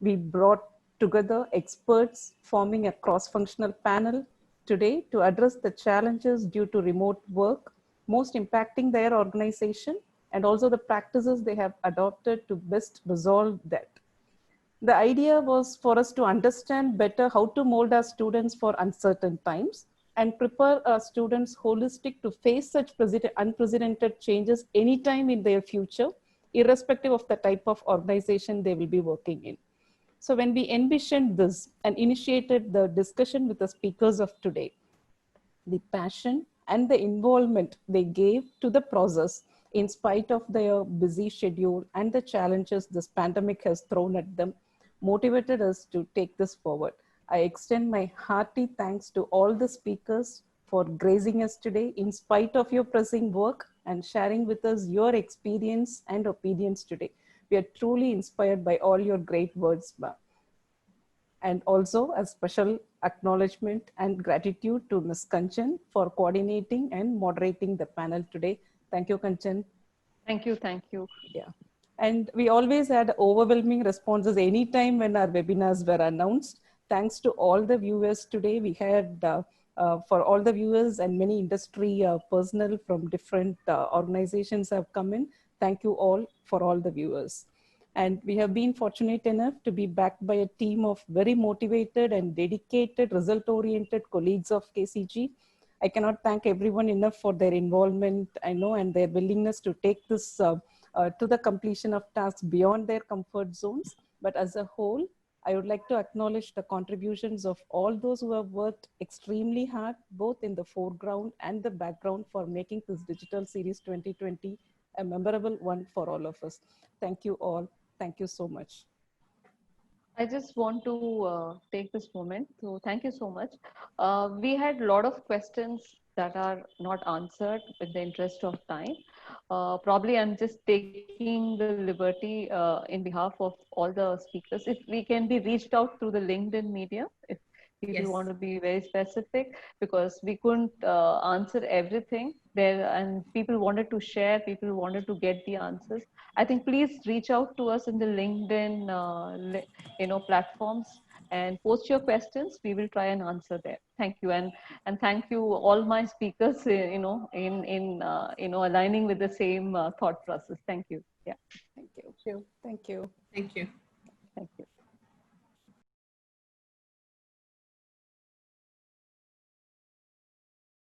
We brought together experts forming a cross-functional panel today to address the challenges due to remote work, most impacting their organization, and also the practices they have adopted to best resolve that. The idea was for us to understand better how to mold our students for uncertain times and prepare our students holistic to face such unprecedented changes anytime in their future, irrespective of the type of organization they will be working in. So when we envisioned this and initiated the discussion with the speakers of today, the passion and the involvement they gave to the process in spite of their busy schedule and the challenges this pandemic has thrown at them motivated us to take this forward. I extend my hearty thanks to all the speakers for gracing us today in spite of your pressing work and sharing with us your experience and opinions today. We are truly inspired by all your great words, ma'am. And also a special acknowledgement and gratitude to Ms. Kanchan for coordinating and moderating the panel today. Thank you, Kanchan. Thank you, thank you. Yeah. And we always had overwhelming responses anytime when our webinars were announced. Thanks to all the viewers today. We had, for all the viewers and many industry personnel from different organizations have come in. Thank you all for all the viewers. And we have been fortunate enough to be backed by a team of very motivated and dedicated, result-oriented colleagues of KCG. I cannot thank everyone enough for their involvement, and their willingness to take this to the completion of tasks beyond their comfort zones. But as a whole, I would like to acknowledge the contributions of all those who have worked extremely hard, both in the foreground and the background, for making this Digital Series 2020 a memorable one for all of us. Thank you all. Thank you so much. I just want to take this moment. So thank you so much. We had a lot of questions that are not answered in the interest of time. Probably I'm just taking the liberty in behalf of all the speakers. If we can be reached out through the LinkedIn media, if you want to be very specific, because we couldn't answer everything there, and people wanted to share, people wanted to get the answers. I think please reach out to us in the LinkedIn platforms and post your questions. We will try and answer there. Thank you, and thank you all my speakers. In aligning with the same thought process. Thank you. Yeah. Thank you. Thank you. Thank you.